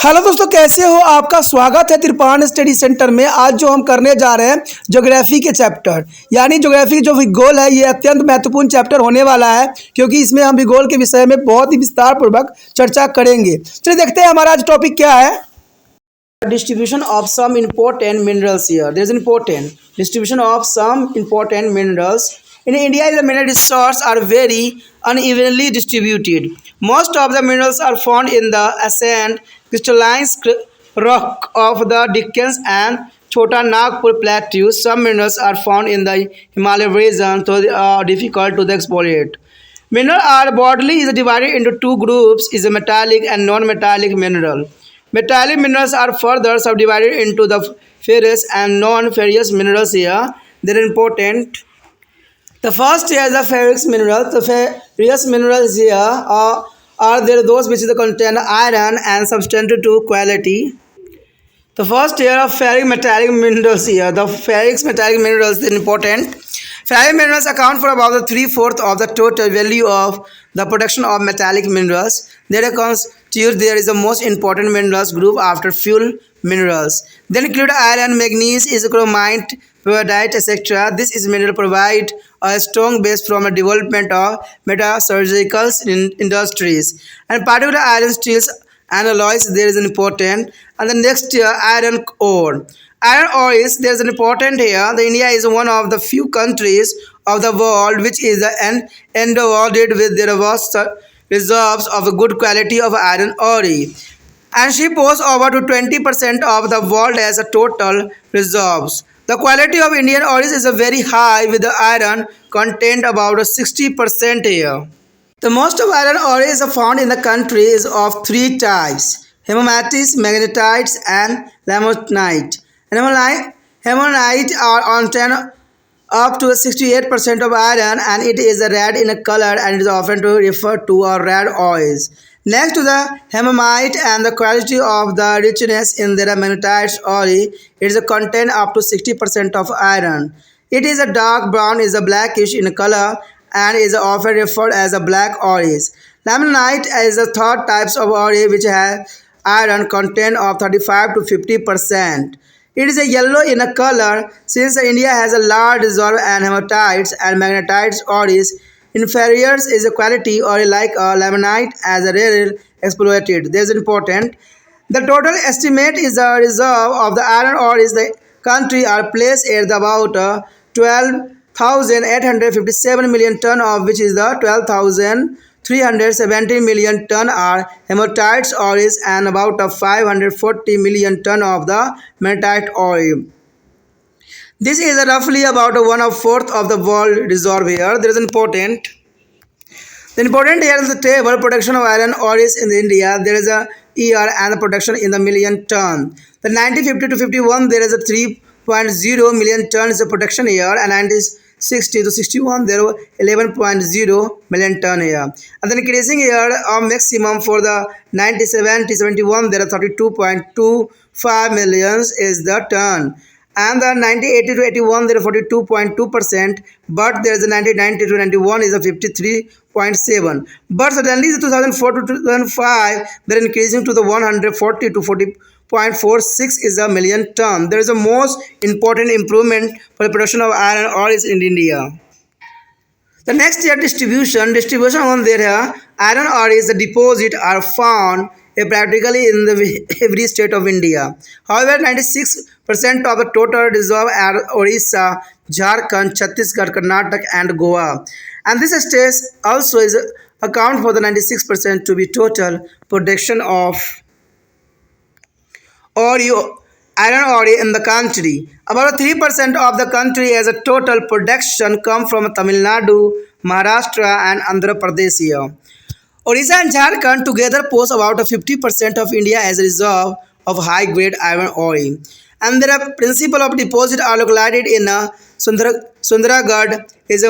Hello दोस्तों, कैसे हो? आपका स्वागत है त्रिपान स्टडी सेंटर में। आज जो हम करने जा रहे हैं ज्योग्राफी के चैप्टर, यानी ज्योग्राफी जो भूगोल है, ये अत्यंत महत्वपूर्ण चैप्टर होने वाला है, क्योंकि इसमें हम भूगोल के विषय में बहुत ही विस्तार पूर्वक चर्चा करेंगे। चलिए देखते हैं हमारा आज टॉपिक क्या है। Distribution of some important minerals here. There is an important distribution of some important minerals. In India, the mineral resources are very unevenly distributed. Most of the minerals are found in the ascent crystalline rock of the Deccan and Chota Nagpur plateaus. Some minerals are found in the Himalaya region, so they are difficult to exploit. Minerals are broadly is divided into two groups: is a metallic and non-metallic mineral. Metallic minerals are further subdivided into the ferrous and non-ferrous minerals here. They're important. The first here is the ferrous minerals. The ferrous minerals here are there those which contain iron and substantive to quality. The first here of ferric metallic minerals here. The ferric metallic minerals are important. Ferric minerals account for about the 3/4 of the total value of the production of metallic minerals. There is the most important minerals group after fuel minerals. Then include iron, manganese, chromite, peridot, etc. This is mineral provide a strong base from the development of metallurgical industries. And particular iron steels and alloys there is an important. And the next iron ore. Iron ore is there is an important here. The India is one of the few countries of the world which is endowed with their vast reserves of good quality of iron ore, and she posts over to 20% of the world as a total reserves. The quality of Indian ore is a very high, with the iron content about 60% here. The most of iron ore is found in the country is of three types: hematites, magnetites, and limonite. Hemonite are on 10 up to 68% of iron, and it is red in color and it is often referred to as red oils. Next to the hemamite and the quality of the richness in their magnetite ore, it is a content up to 60% of iron. It is a dark brown, is a blackish in color, and is often referred as a black ore. Laminite is the third types of ore which has iron content of 35 to 50%. It is a yellow in a color. Since India has a large reserve and hematites and magnetites ores, inferior is a quality or like a laminite as a rare exploited. This is important. The total estimate is the reserve of the iron ore is the country are placed at about 12,857 million ton, of which is the 12,370 million ton are hematites ores and about 540 million ton of the magnetite ore. This is roughly about 1/4 of the world reserve here. There is important. The important here is the table production of iron ore is in India. There is a year and the production in the million ton. The 1950 to 51 there is a 3.0 million tons of production here, and 1960 to 61 there were 11.0 million ton here. And then increasing here a maximum for the 97 to 71 there are 32.25 millions is the ton. And the 1980 to 81 there are 42.2%, but there is a 1990 to 91 is a 53.7. But suddenly the 2004 to 2005 they're increasing to the 140 to 40.46 is a million ton. There is a most important improvement for the production of iron ore is in India. The next year distribution on there iron ore is the deposit are found practically in every state of India. However, 96% of the total reserve are Orissa, Jharkhand, Chhattisgarh, Karnataka, and Goa, and this states also is account for the 96% to be total production of iron ore in the country. About 3% of the country as a total production come from Tamil Nadu, Maharashtra, and Andhra Pradesh here. Orissa and Jharkhand together pose about 50% of India as a reserve of high-grade iron ore. And the principal of deposit are located in Sundargarh,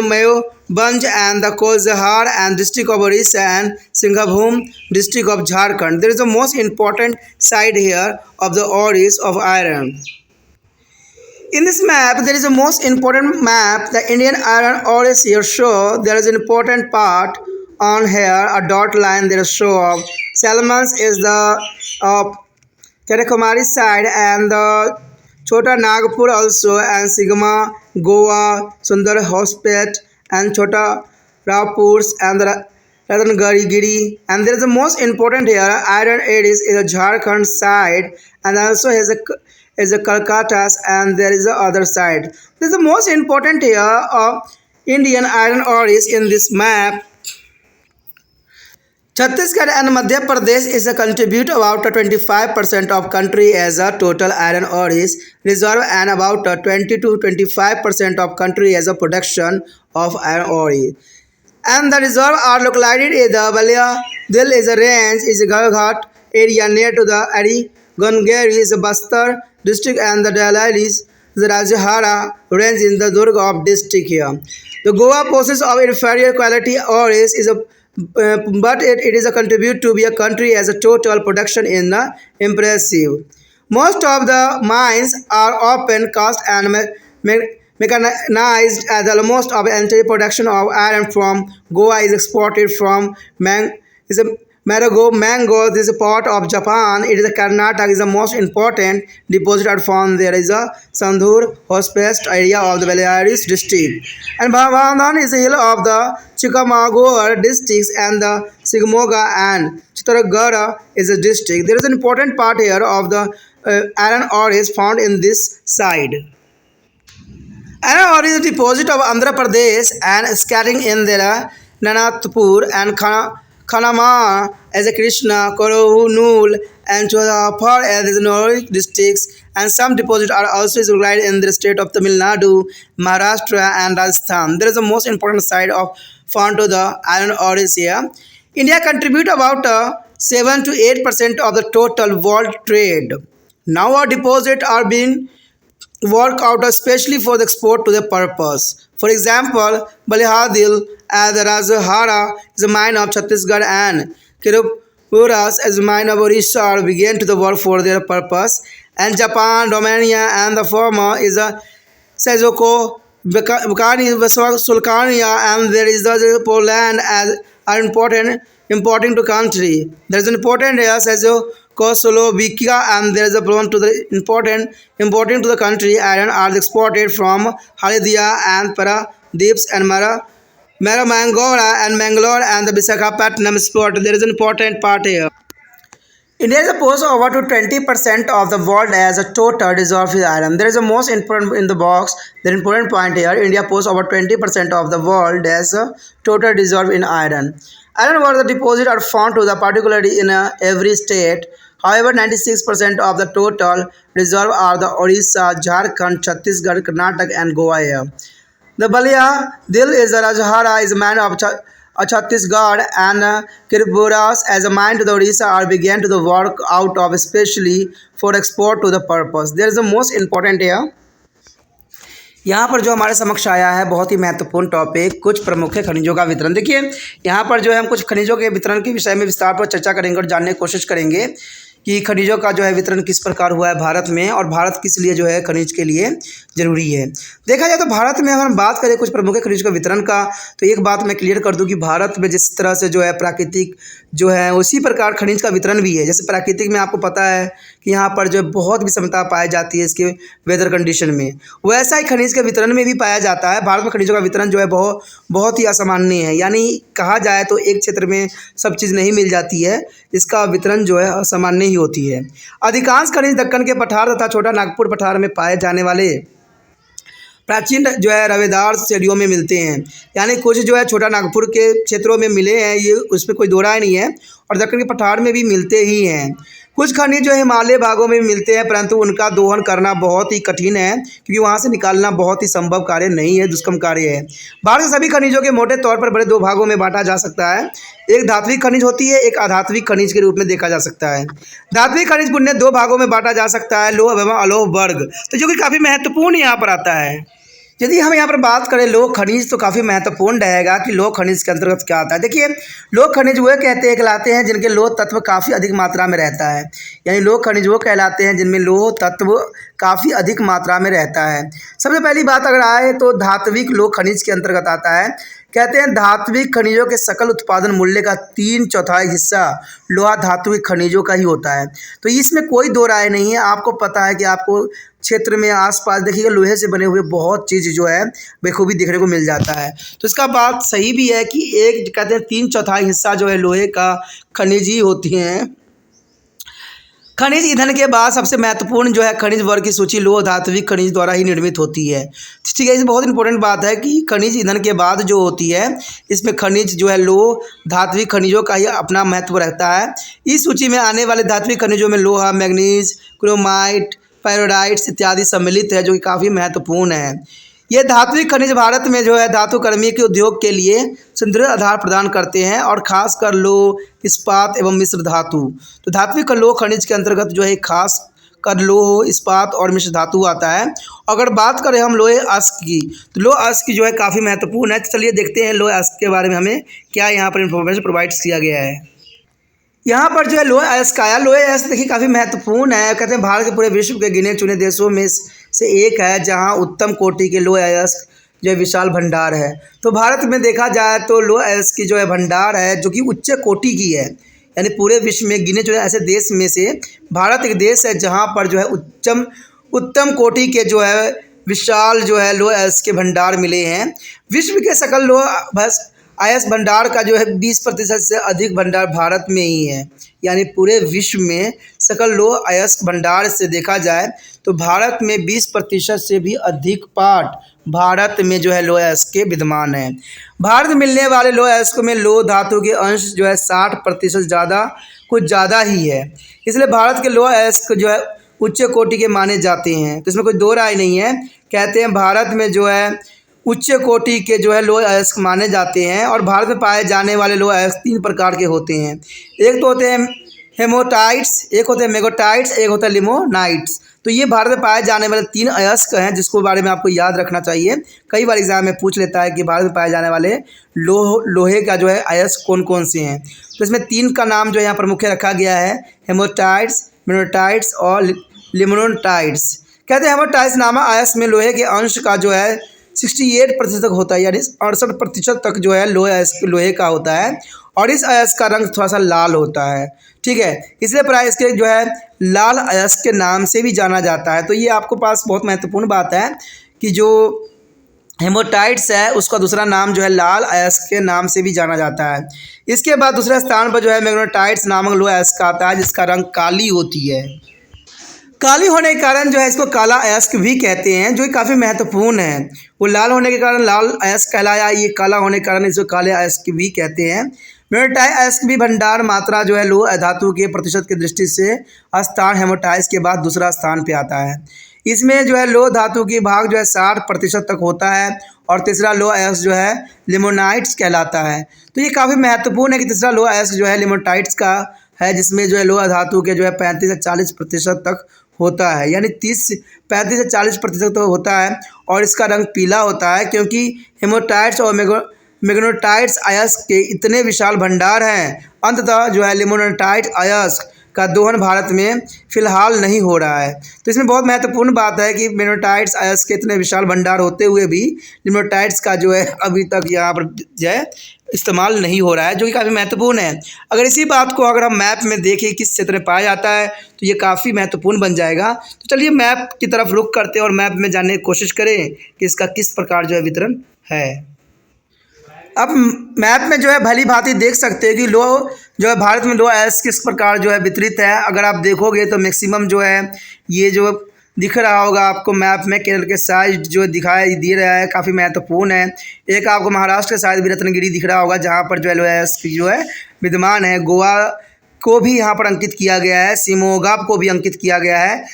Mayo, Banj, and the Kozhar and district of Orissa, and Singhabhum district of Jharkhand. There is the most important site here of the ores of iron. In this map, there is a most important map. The Indian iron ore is here show. There is an important part on here, a dot line there show of Salmons is the Kanyakumari side and the Chota Nagpur also and Sigma, Goa, Sundar Hospet and Chota Raupurs and the Ratnagiri. And there is the most important here, iron ore is a Jharkhand side and also has a Kolkata's and there is the other side. This is the most important here of Indian iron ore is in this map. Chhattisgarh and Madhya Pradesh is a contribute about 25% of country as a total iron ore is reserve and about 20 to 25% of country as a production of iron ore. And the reserve are located in the Balia Dil is a range is a Garghat area near to the Ari Gangeri is a Bastar district and the Dalai is the Rajahara range in the Durg of district here. The Goa possesses of inferior quality ore is a but it is a contribute to be a country as a total production in the impressive. Most of the mines are open cast and mechanized as almost of the entire production of iron from Goa is exported from Mango. This is a part of Japan. It is a Karnataka is the most important deposit are found. There is a Sandhur Hospest area of the Balearis district. And Bhavandan is a hill of the Chickamauga districts and the Sigmoga and Chittorgarh is a district. There is an important part here of the iron ore is found in this side. Iron ore is a deposit of Andhra Pradesh and scattering in there Nanatpur and Kanama as a Krishna, Korunul and Chodapur as the Nordic districts and some deposits are also located in the state of Tamil Nadu, Maharashtra and Rajasthan. There is the most important side of found to the iron ore is here. India contribute about 7 to 8% of the total world trade. Now our deposits are being worked out especially for the export to the purpose. For example, Balihadil as the Rajahara is a mine of Chhattisgarh and Kiripuras as a mine of Orissa are began to the work for their purpose. And Japan, Romania and the former is a Sejoko, Bukani, Sulcania and there is the Poland as are importing to country. There is an important area Czechoslovakia and there is a problem to the importing to the country iron are exported from Haldia and Paradeeps and Maramangora and Mangalore and the Visakhapatnam spot. There is an important part here. India is opposed over to 20% of the world as a total reserve of iron. There is a most important in the box. The important point here, India possesses over 20% of the world as a total reserve in iron. Iron ore the deposit are found to the particularly in every state. However, 96% of the total reserve are the Orissa, Jharkhand, Chhattisgarh, Karnataka and Goa here. The Balia Dil is a Rajahara is a man of Chhattisgarh and Kiripuras as a mine to the Orissa are began to the work out of especially for export to the purpose. There is the most important here. यहाँ पर जो हमारे समक्ष आया है बहुत ही महत्वपूर्ण topic कुछ प्रमुख खनिजों का वितरण। देखिए यहाँ पर जो है हम कुछ खनिजों के वितरण के विषय में विस्तार पर चर्चा करेंगे और जानने की कोशिश करेंगे कि खनिजों का जो है वितरण किस प्रकार हुआ है भारत में और भारत किस लिए जो है खनिज के लिए ज़रूरी है। देखा जाए तो भारत में अगर हम बात करें कुछ प्रमुख खनिज का वितरण का तो एक बात मैं क्लियर कर दूं कि भारत में जिस तरह से जो है प्राकृतिक जो है उसी प्रकार खनिज का वितरण भी है। जैसे प्राकृतिक में आपको पता है कि यहाँ पर जो बहुत विषमता पाई जाती है इसके वेदर कंडीशन में, वैसा ही खनिज के वितरण में भी पाया जाता है। भारत में खनिजों का वितरण जो है बहुत ही असामान्य है, यानी कहा जाए तो एक क्षेत्र में सब चीज़ नहीं मिल जाती है, इसका वितरण जो है असामान्य ही होती है। अधिकांश खनिज दक्कन के पठार तथा छोटा नागपुर पठार में पाए जाने वाले प्राचीन जो है रवेदार श्रेणियों में मिलते हैं, यानी कुछ जो है छोटा नागपुर के क्षेत्रों में मिले हैं, ये उसमें कोई दो राय नहीं है, और दक्कन के पठार में भी मिलते ही हैं। कुछ खनिज जो हिमालय भागों में मिलते हैं परंतु उनका दोहन करना बहुत ही कठिन है क्योंकि वहाँ से निकालना बहुत ही संभव कार्य नहीं है, दुष्कर्म कार्य है। भारत के सभी खनिजों के मोटे तौर पर बड़े दो भागों में बांटा जा सकता है। एक धात्विक खनिज होती है, एक अधात्विक खनिज के रूप में देखा जा सकता है। धात्विक खनिज पुण्य दो भागों में बांटा जा सकता है, लोह एवं अलोह वर्ग, तो जो कि काफ़ी महत्वपूर्ण यहाँ पर आता है। यदि हम यहाँ पर बात करें लौह खनिज तो काफ़ी महत्वपूर्ण रहेगा कि लौह खनिज के अंतर्गत क्या आता है। देखिए, लौह खनिज वो कहलाते हैं जिनके लौह तत्व काफ़ी अधिक मात्रा में रहता है, यानी लौह खनिज वो कहलाते हैं जिनमें लौह तत्व काफ़ी अधिक मात्रा में रहता है। सबसे पहली बात अगर आए तो धात्विक लौह खनिज के अंतर्गत आता है। कहते हैं धात्विक खनिजों के सकल उत्पादन मूल्य का 3/4 हिस्सा लोहा धात्विक खनिजों का ही होता है। तो इसमें कोई दो राय नहीं है। आपको पता है कि आपको क्षेत्र में आसपास देखिएगा लोहे से बने हुए बहुत चीज़ जो है बखूबी देखने को मिल जाता है। तो इसका बात सही भी है कि एक कहते हैं 3/4 हिस्सा जो है लोहे का खनिज ही होती हैं। खनिज ईंधन के बाद सबसे महत्वपूर्ण जो है खनिज वर्ग की सूची लोह धात्विक खनिज द्वारा ही निर्मित होती है। ठीक है, ये बहुत इंपॉर्टेंट बात है कि खनिज ईंधन के बाद जो होती है इसमें खनिज जो है लोह धात्विक खनिजों का ही अपना महत्व रहता है। इस सूची में आने वाले धात्विक खनिजों में लोहा, मैग्नीज, क्रोमाइट, पैरोडाइट्स इत्यादि सम्मिलित है, जो कि काफ़ी महत्वपूर्ण है। ये धात्विक खनिज भारत में जो है धातु कर्मी के उद्योग के लिए सुदृढ़ आधार प्रदान करते हैं और खासकर लोह, इस्पात एवं मिश्र धातु। तो धात्विक लोह खनिज के अंतर्गत जो है खास कर लोह, इस्पात और मिश्र धातु आता है। अगर बात करें हम लोहे अयस्क की, तो लोह अयस्क जो है काफ़ी महत्वपूर्ण है। तो चलिए देखते हैं लोह अयस्क के बारे में हमें क्या यहाँ पर इंफॉर्मेशन प्रोवाइड किया गया है। यहाँ पर जो है लोह अयस्क आया। लोह अयस्क देखिए काफ़ी महत्वपूर्ण है। कहते हैं भारत के पूरे विश्व के गिने चुने देशों में से एक है जहाँ उत्तम कोटि के लोह अयस्क जो है विशाल भंडार है। तो भारत में देखा जाए तो लोह अयस्क की जो है भंडार है जो कि उच्च कोटि की है, यानी पूरे विश्व में गिने चुने ऐसे देश में से भारत एक देश है जहाँ पर जो है उत्तम कोटि के जो है विशाल जो है लोह अयस्क के भंडार मिले हैं। विश्व के सकल लोह अयस्क भंडार का जो है 20% से अधिक भंडार भारत में ही है, यानी पूरे विश्व में सकल लोह अयस्क भंडार से देखा जाए तो भारत में 20% से भी अधिक पार्ट भारत में जो है लोह अयस्क के विद्यमान है। भारत में मिलने वाले लोह अयस्क में लोह धातु के अंश जो है 60% ज़्यादा कुछ ज़्यादा ही है, इसलिए भारत के लोह अयस्क जो है उच्च कोटि के माने जाते हैं। तो इसमें कोई दो राय नहीं है। कहते हैं भारत में जो है उच्च कोटि के जो है लोह अयस्क माने जाते हैं। और भारत में पाए जाने वाले लोह अयस्क 3 प्रकार के होते हैं। एक तो होते हैं हेमोटाइट्स, एक होते हैं मेगोटाइट्स, एक होता है लिमोनाइट्स। तो ये भारत में पाए जाने वाले 3 अयस्क हैं जिसको बारे में आपको याद रखना चाहिए। कई बार एग्जाम में पूछ लेता है कि भारत में पाए जाने वाले लोहे का जो है अयस्क कौन कौन से हैं। तो इसमें 3 का नाम जो है यहाँ पर मुख्य रखा गया है, हेमोटाइट्स, मेगोटाइट्स और लिमोनाइट्स। कहते हैं हेमोटाइट्स नामक अयस्क में लोहे के अंश का जो है 68% तक होता है, यानी 68% तक जो है लोहे का होता है। और इस अयस्क का रंग थोड़ा सा लाल होता है, ठीक है, इसलिए प्राय इसके जो है लाल अयस्क के नाम से भी जाना जाता है। तो ये आपको पास बहुत महत्वपूर्ण बात है कि जो हेमोटाइट्स है उसका दूसरा नाम जो है लाल अयस्क के नाम से भी जाना जाता है। इसके बाद दूसरे स्थान पर जो है मैग्नेटाइट्स नामक लोह अयस्क आता है जिसका रंग काली होती है। काली होने के कारण जो है इसको काला अयस्क भी कहते हैं, जो काफ़ी महत्वपूर्ण है। वो लाल होने के कारण लाल अयस्क कहलाया, ये काला होने के कारण इसको काले अयस्क भी कहते हैं। मेग्नेटाइट अयस्क भी भंडार मात्रा जो है लोह धातु के प्रतिशत की दृष्टि से स्थान हेमोटाइट्स के बाद दूसरा स्थान पे आता है। इसमें जो है लोह धातु की भाग जो है 60% तक होता है और तीसरा लोह अयस्क जो है लिमोनाइट्स कहलाता है। तो ये काफ़ी महत्वपूर्ण है कि तीसरा लोह अयस्क जो है लिमोनाइट्स का है, जिसमें जो है लोह धातु के जो है 35 से 40% तक होता है, यानी 35 से 40% तो होता है। और इसका रंग पीला होता है क्योंकि हेमोटाइट्स और मैग्नेटाइट्स अयस्क के इतने विशाल भंडार हैं। अंततः जो है लिमोनाइट अयस्क का दोहन भारत में फ़िलहाल नहीं हो रहा है। तो इसमें बहुत महत्वपूर्ण बात है कि मैग्नेटाइट्स अयस्क के इतने विशाल भंडार होते हुए भी लिमोनाइट्स का जो है अभी तक यहाँ पर जो है इस्तेमाल नहीं हो रहा है, जो कि काफ़ी महत्वपूर्ण है। अगर इसी बात को अगर हम मैप में देखें किस क्षेत्र में पाया जाता है तो ये काफ़ी महत्वपूर्ण बन जाएगा। तो चलिए मैप की तरफ रुख करते हैं और मैप में जानने की कोशिश करें कि इसका किस प्रकार जो है वितरण है। अब मैप में जो है भली भांति देख सकते हैं कि लोह जो है भारत में लोह अयस्क किस प्रकार जो है वितरित है। अगर आप देखोगे तो मैक्सिमम जो है ये जो दिख रहा होगा आपको मैप में केरल के साइड जो दिखाई दे रहा है काफ़ी महत्वपूर्ण है। एक आपको महाराष्ट्र के साइड भी रत्नगिरी दिख रहा होगा जहाँ पर जो है लोह अयस्क जो है विद्यमान है। गोवा को भी यहाँ पर अंकित किया गया है, शिमोगा को भी अंकित किया गया है,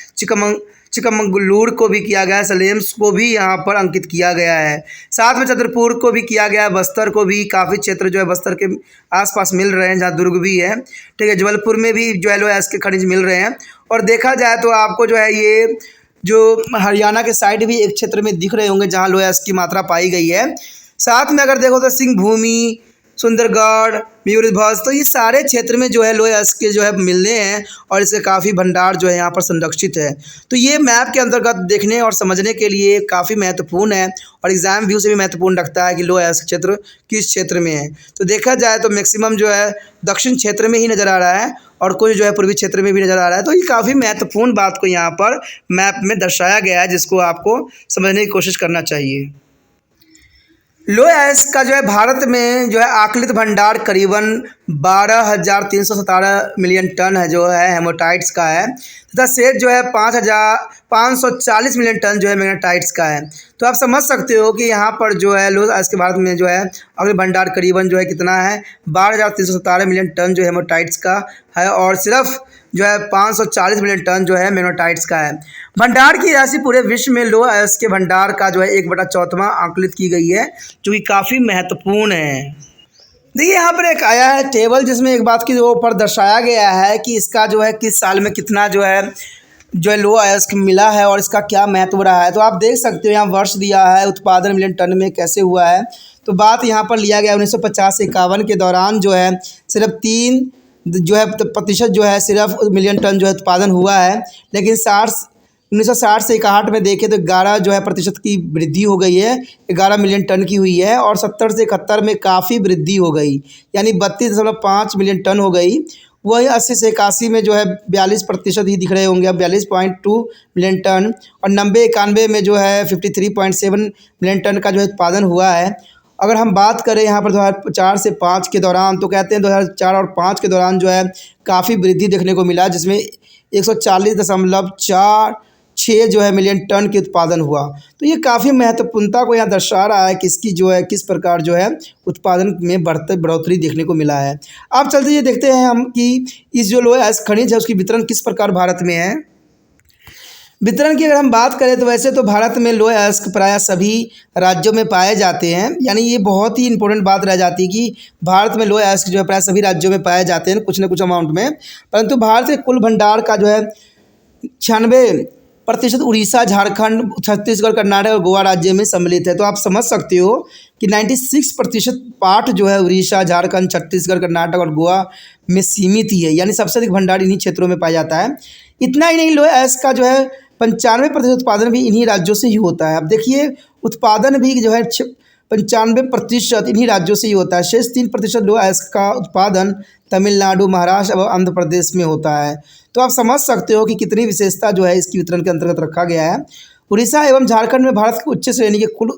चिकमंगलुरु को भी किया गया है, सलेम्स को भी यहाँ पर अंकित किया गया है। साथ में चंद्रपुर को भी किया गया है, बस्तर को भी काफ़ी क्षेत्र जो है बस्तर के आसपास मिल रहे हैं जहाँ दुर्ग भी है, ठीक है। जबलपुर में भी जो है लोह अयस्क के खनिज मिल रहे हैं। और देखा जाए तो आपको जो है ये जो हरियाणा के साइड भी एक क्षेत्र में दिख रहे होंगे जहाँ लोह अयस्क की मात्रा पाई गई है। साथ में अगर देखो तो सिंहभूमि, सुंदरगढ़, मयूरभंज, तो ये सारे क्षेत्र में जो है लोह अयस्क के जो है मिलने हैं और इसके काफ़ी भंडार जो है यहाँ पर संरक्षित है। तो ये मैप के अंतर्गत देखने और समझने के लिए काफ़ी महत्वपूर्ण है और एग्ज़ाम व्यू से भी महत्वपूर्ण रखता है कि लोह अयस्क क्षेत्र किस क्षेत्र में है। तो देखा जाए तो मैक्सिमम जो है दक्षिण क्षेत्र में ही नज़र आ रहा है और कुछ जो है पूर्वी क्षेत्र में भी नज़र आ रहा है। तो ये काफ़ी महत्वपूर्ण बात को यहाँ पर मैप में दर्शाया गया है, जिसको आपको समझने की कोशिश करना चाहिए। लोह अयस्क का जो है भारत में जो है आकलित भंडार करीबन 12,317 मिलियन टन है जो है हेमाटाइट्स का है, तथा शेष जो है 5,540 मिलियन टन जो है मैग्नेटाइट्स का है। तो आप समझ सकते हो कि यहाँ पर जो है लोह अयस्क के भारत में जो है आकलित भंडार करीबन जो है कितना है 12,317 मिलियन टन जो हेमाटाइट्स का है और सिर्फ जो है 540 मिलियन टन जो है मैग्नेटाइट्स का है। भंडार की राशि पूरे विश्व में लोह अयस्क के भंडार का जो है 1/4 आंकलित की गई है, जो कि काफ़ी महत्वपूर्ण है। देखिए यहाँ पर एक आया है टेबल, जिसमें एक बात की ऊपर दर्शाया गया है कि इसका जो है किस साल में कितना जो है लोह अयस्क मिला है और इसका क्या महत्व रहा है। तो आप देख सकते हो यहाँ वर्ष दिया है, उत्पादन मिलियन टन में कैसे हुआ है। तो बात यहाँ पर लिया गया 1950 से 51 के दौरान जो है सिर्फ 3 जो है प्रतिशत जो है सिर्फ मिलियन टन जो है उत्पादन हुआ है, लेकिन 1960 से 61 में देखें तो 11 जो है प्रतिशत की वृद्धि हो गई है, 11 मिलियन टन की हुई है। और 70 से 71 में काफ़ी वृद्धि हो गई, यानी 32.5 मिलियन टन हो गई। वही 80 से 81 में जो है 42% ही दिख रहे होंगे, अब 42.2 मिलियन टन। और 90-91 में जो है 53.7 मिलियन टन का जो है उत्पादन हुआ है। अगर हम बात करें यहाँ पर 2004 से 5 के दौरान, तो कहते हैं 2004 और 5 के दौरान जो है काफ़ी वृद्धि देखने को मिला, जिसमें 140.46 जो है मिलियन टन के उत्पादन हुआ। तो ये काफ़ी महत्वपूर्णता को यहाँ दर्शा रहा है कि इसकी जो है किस प्रकार जो है उत्पादन में बढ़ोतरी देखने को मिला है। अब चलते ये देखते हैं हम कि इस जो लोह अयस्क खनिज है उसकी वितरण किस प्रकार भारत में है। वितरण की अगर हम बात करें तो वैसे तो भारत में लोह अयस्क प्रायः सभी राज्यों में पाए जाते हैं, यानी ये बहुत ही इंपॉर्टेंट बात रह जाती है कि भारत में लोह अयस्क जो है प्रायः सभी राज्यों में पाए जाते हैं कुछ न कुछ अमाउंट में। परंतु भारत के कुल भंडार का जो है 96% उड़ीसा, झारखंड, छत्तीसगढ़, कर्नाटक और गोवा राज्य में सम्मिलित है। तो आप समझ सकते हो कि 96% पार्ट जो है उड़ीसा, झारखंड, छत्तीसगढ़, कर्नाटक और गोवा में सीमित ही है, यानी सबसे अधिक भंडार इन्हीं क्षेत्रों में पाया जाता है। इतना ही नहीं, लोह अयस्क का जो है 95% उत्पादन भी इन्हीं राज्यों से ही होता है। अब देखिए उत्पादन भी जो है 95% इन्हीं राज्यों से ही होता है। शेष 3% लोह अयस्क का उत्पादन तमिलनाडु, महाराष्ट्र और आंध्र प्रदेश में होता है। तो आप समझ सकते हो कि कितनी विशेषता जो है इसकी वितरण के अंतर्गत रखा गया है। उड़ीसा एवं झारखंड में भारत के उच्च श्रेणी के कुल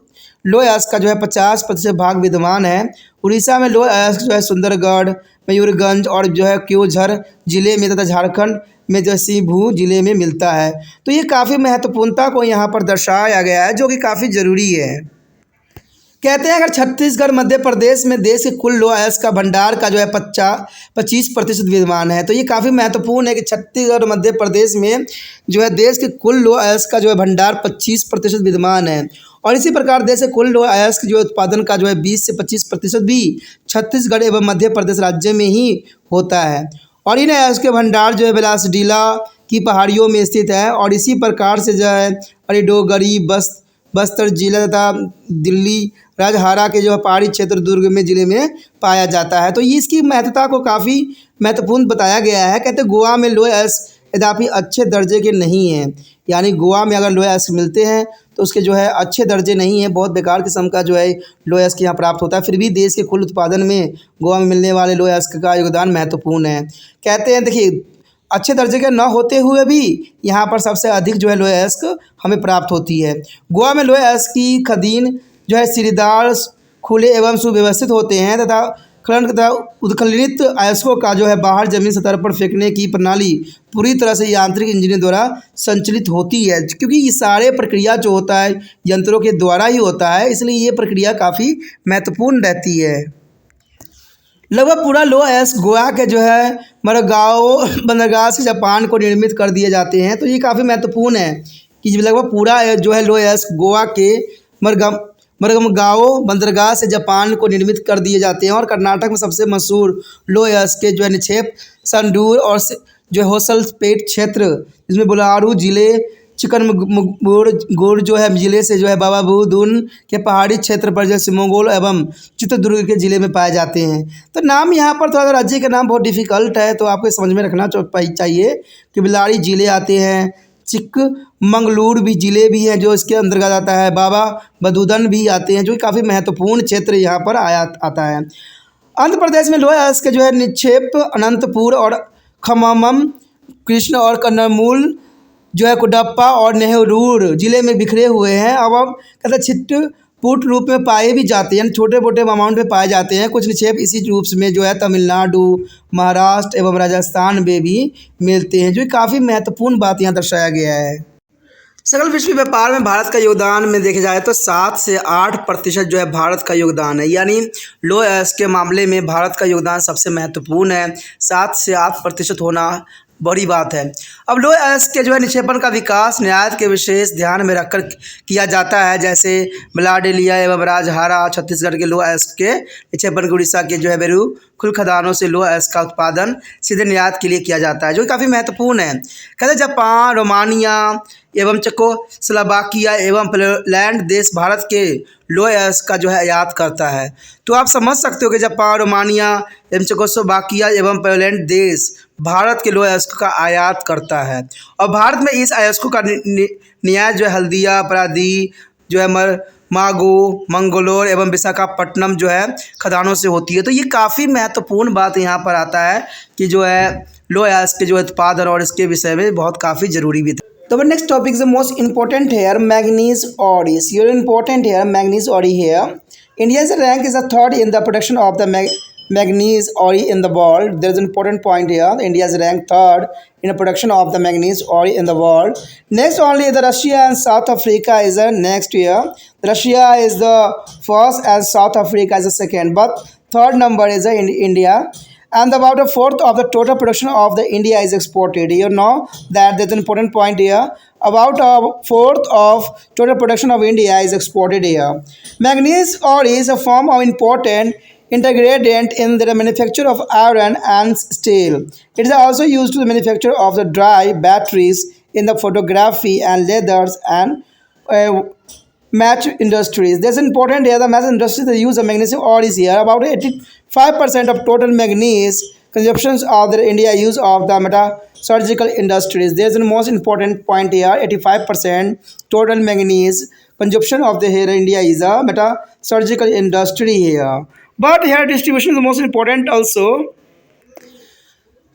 लोह अयस्क का जो है 50% भाग विद्यमान है। उड़ीसा में लोह अयस्क जो है सुंदरगढ़, मयूरभंज और जो है क्योंझर जिले में तथा झारखंड में जो सिंहभूम जिले में मिलता है। तो ये काफ़ी महत्वपूर्णता को यहाँ पर दर्शाया गया है, जो कि काफ़ी ज़रूरी है। कहते हैं अगर छत्तीसगढ़, मध्य प्रदेश में देश के कुल लोह अयस्क का भंडार का जो है 25% विद्यमान है। तो ये काफ़ी महत्वपूर्ण है कि छत्तीसगढ़ और मध्य प्रदेश में जो है देश के कुल लोह अयस्क का जो है भंडार 25% विद्यमान है। और इसी प्रकार देश के कुल लोह अयस्क जो उत्पादन का जो है 20 से 25% भी छत्तीसगढ़ एवं मध्य प्रदेश राज्य में ही होता है। और इन अयस्क के भंडार जो है बिलासडीला की पहाड़ियों में स्थित है। और इसी प्रकार से जो है अलीडोगरी, बस्तर जिला तथा दिल्ली राजहारा के जो है पहाड़ी क्षेत्र दुर्ग में जिले में पाया जाता है। तो ये इसकी महत्वता को काफ़ी महत्वपूर्ण बताया गया है। कहते हैं गोवा में लोह अयस्क यद्यपि अच्छे दर्जे के नहीं हैं, यानी गोवा में अगर लोह अयस्क मिलते हैं तो उसके जो है अच्छे दर्जे नहीं है, बहुत बेकार किस्म का जो है लोह अयस्क यहाँ प्राप्त होता है। फिर भी देश के कुल उत्पादन में गोवा में मिलने वाले लोह अयस्क का योगदान महत्वपूर्ण है। कहते हैं देखिए अच्छे दर्जे के न होते हुए भी यहाँ पर सबसे अधिक जो है लोह अयस्क हमें प्राप्त होती है। गोवा में लोह अयस्क की खदीन जो है सीढ़ीदार, खुले एवं सुव्यवस्थित होते हैं तथा खनन तथा उत्खननित अयस्कों का जो है बाहर जमीन सतह पर फेंकने की प्रणाली पूरी तरह से यांत्रिक इंजीनियरिंग द्वारा संचालित होती है, क्योंकि ये सारे प्रक्रिया जो होता है यंत्रों के द्वारा ही होता है, इसलिए ये प्रक्रिया काफ़ी महत्वपूर्ण रहती है। लगभग पूरा लोह अयस्क गोवा के जो है मरगाओ बंदरगाह से जापान को निर्मित कर दिए जाते हैं। तो ये काफ़ी महत्वपूर्ण है कि लगभग पूरा जो है लोह अयस्क गोवा के मरगाओ बंदरगाह से जापान को निर्मित कर दिए जाते हैं। और कर्नाटक में सबसे मशहूर लोह अयस्क के जो है निक्षेप संडूर और जो है होसलपेट क्षेत्र, जिसमें बोलारू जिले चिकनगुड़ जो है जिले से जो है बाबा बुदुन के पहाड़ी क्षेत्र पर जैसे मंगोल एवं चित्रदुर्ग के ज़िले में पाए जाते हैं। तो नाम यहाँ पर थोड़ा सा राज्य का नाम बहुत डिफ़िकल्ट है, तो आपको समझ में रखना चाहिए कि बिलाड़ी ज़िले आते हैं, चिकमंगलूर भी ज़िले भी हैं जो इसके अंतर्गत आता है, बाबा बदूदन भी आते हैं, जो कि काफ़ी महत्वपूर्ण क्षेत्र यहाँ पर आता है। आंध्र प्रदेश में लोहा अयस्क जो है निक्षेप अनंतपुर और खम्मम, कृष्ण और कन्नमूल जो है कुडप्पा और नेहरूर जिले में बिखरे हुए हैं। अब कहते छिटपुट रूप में पाए भी जाते हैं, छोटे मोटे अमाउंट में पाए जाते हैं। कुछ निक्षेप इसी रूप में जो है तमिलनाडु, महाराष्ट्र एवं राजस्थान में भी मिलते हैं, जो काफ़ी महत्वपूर्ण बात यहाँ दर्शाया गया है। सकल विश्व व्यापार में भारत का योगदान में देखे जाए तो 7 से 8% जो है भारत का योगदान है, यानी लोहा अयस्क के मामले में भारत का योगदान सबसे महत्वपूर्ण है। 7 से 8% होना बड़ी बात है। अब लोहा अयस्क के जो है निक्षेपण का विकास निर्यात के विशेष ध्यान में रखकर किया जाता है, जैसे बिलाडेलिया एवं राजहारा छत्तीसगढ़ के लोहा अयस्क के निक्षेपण, उड़ीसा के जो है बेरू खुल खदानों से लोहा अयस्क का उत्पादन सीधे निर्यात के लिए किया जाता है, जो काफ़ी महत्वपूर्ण है। कहते जापान, रोमानिया एवं चेकोस्लोवाकिया एवं पोलैंड देश भारत के लोहा अयस्क का जो है आयात करता है। तो आप समझ सकते हो कि जापान, रोमानिया एवं चेकोस्लोवाकिया एवं पोलैंड देश भारत के लोहा अयस्क का आयात करता है, और भारत में इस अयस्कों का निर्यात जो है हल्दिया, परादी जो है मागो, मंगलोर एवं विशाखापट्टनम जो है खदानों से होती है। तो ये काफ़ी महत्वपूर्ण बात यहाँ पर आता है कि जो है लोहा अयस्क के जो उत्पादन और इसके विषय में बहुत काफ़ी ज़रूरी भी था। तो next topic is the most important here, manganese ore is here important here, manganese ore here. India's rank is the third in the production of the manganese ore in the world. There is an important point here. India is ranked third in the production of the manganese ore in the world. Next only the Russia and South Africa is the next here. Russia is the first and South Africa is the second, but third number is the India. And about a fourth of the total production of the India is exported. You know that there's an important point here. About a fourth of total production of India is exported here. Manganese ore is a form of important ingredient in the manufacture of iron and steel. It is also used to the manufacture of the dry batteries in the photography and leathers and match industries. There's important here, the match industry, the use of magnesium ore is here. About 85% of total manganese consumptions of the India use of the metallurgical industries. There's the most important point here, 85% total manganese consumption of the here India is a metallurgical industry here. But here distribution is the most important also.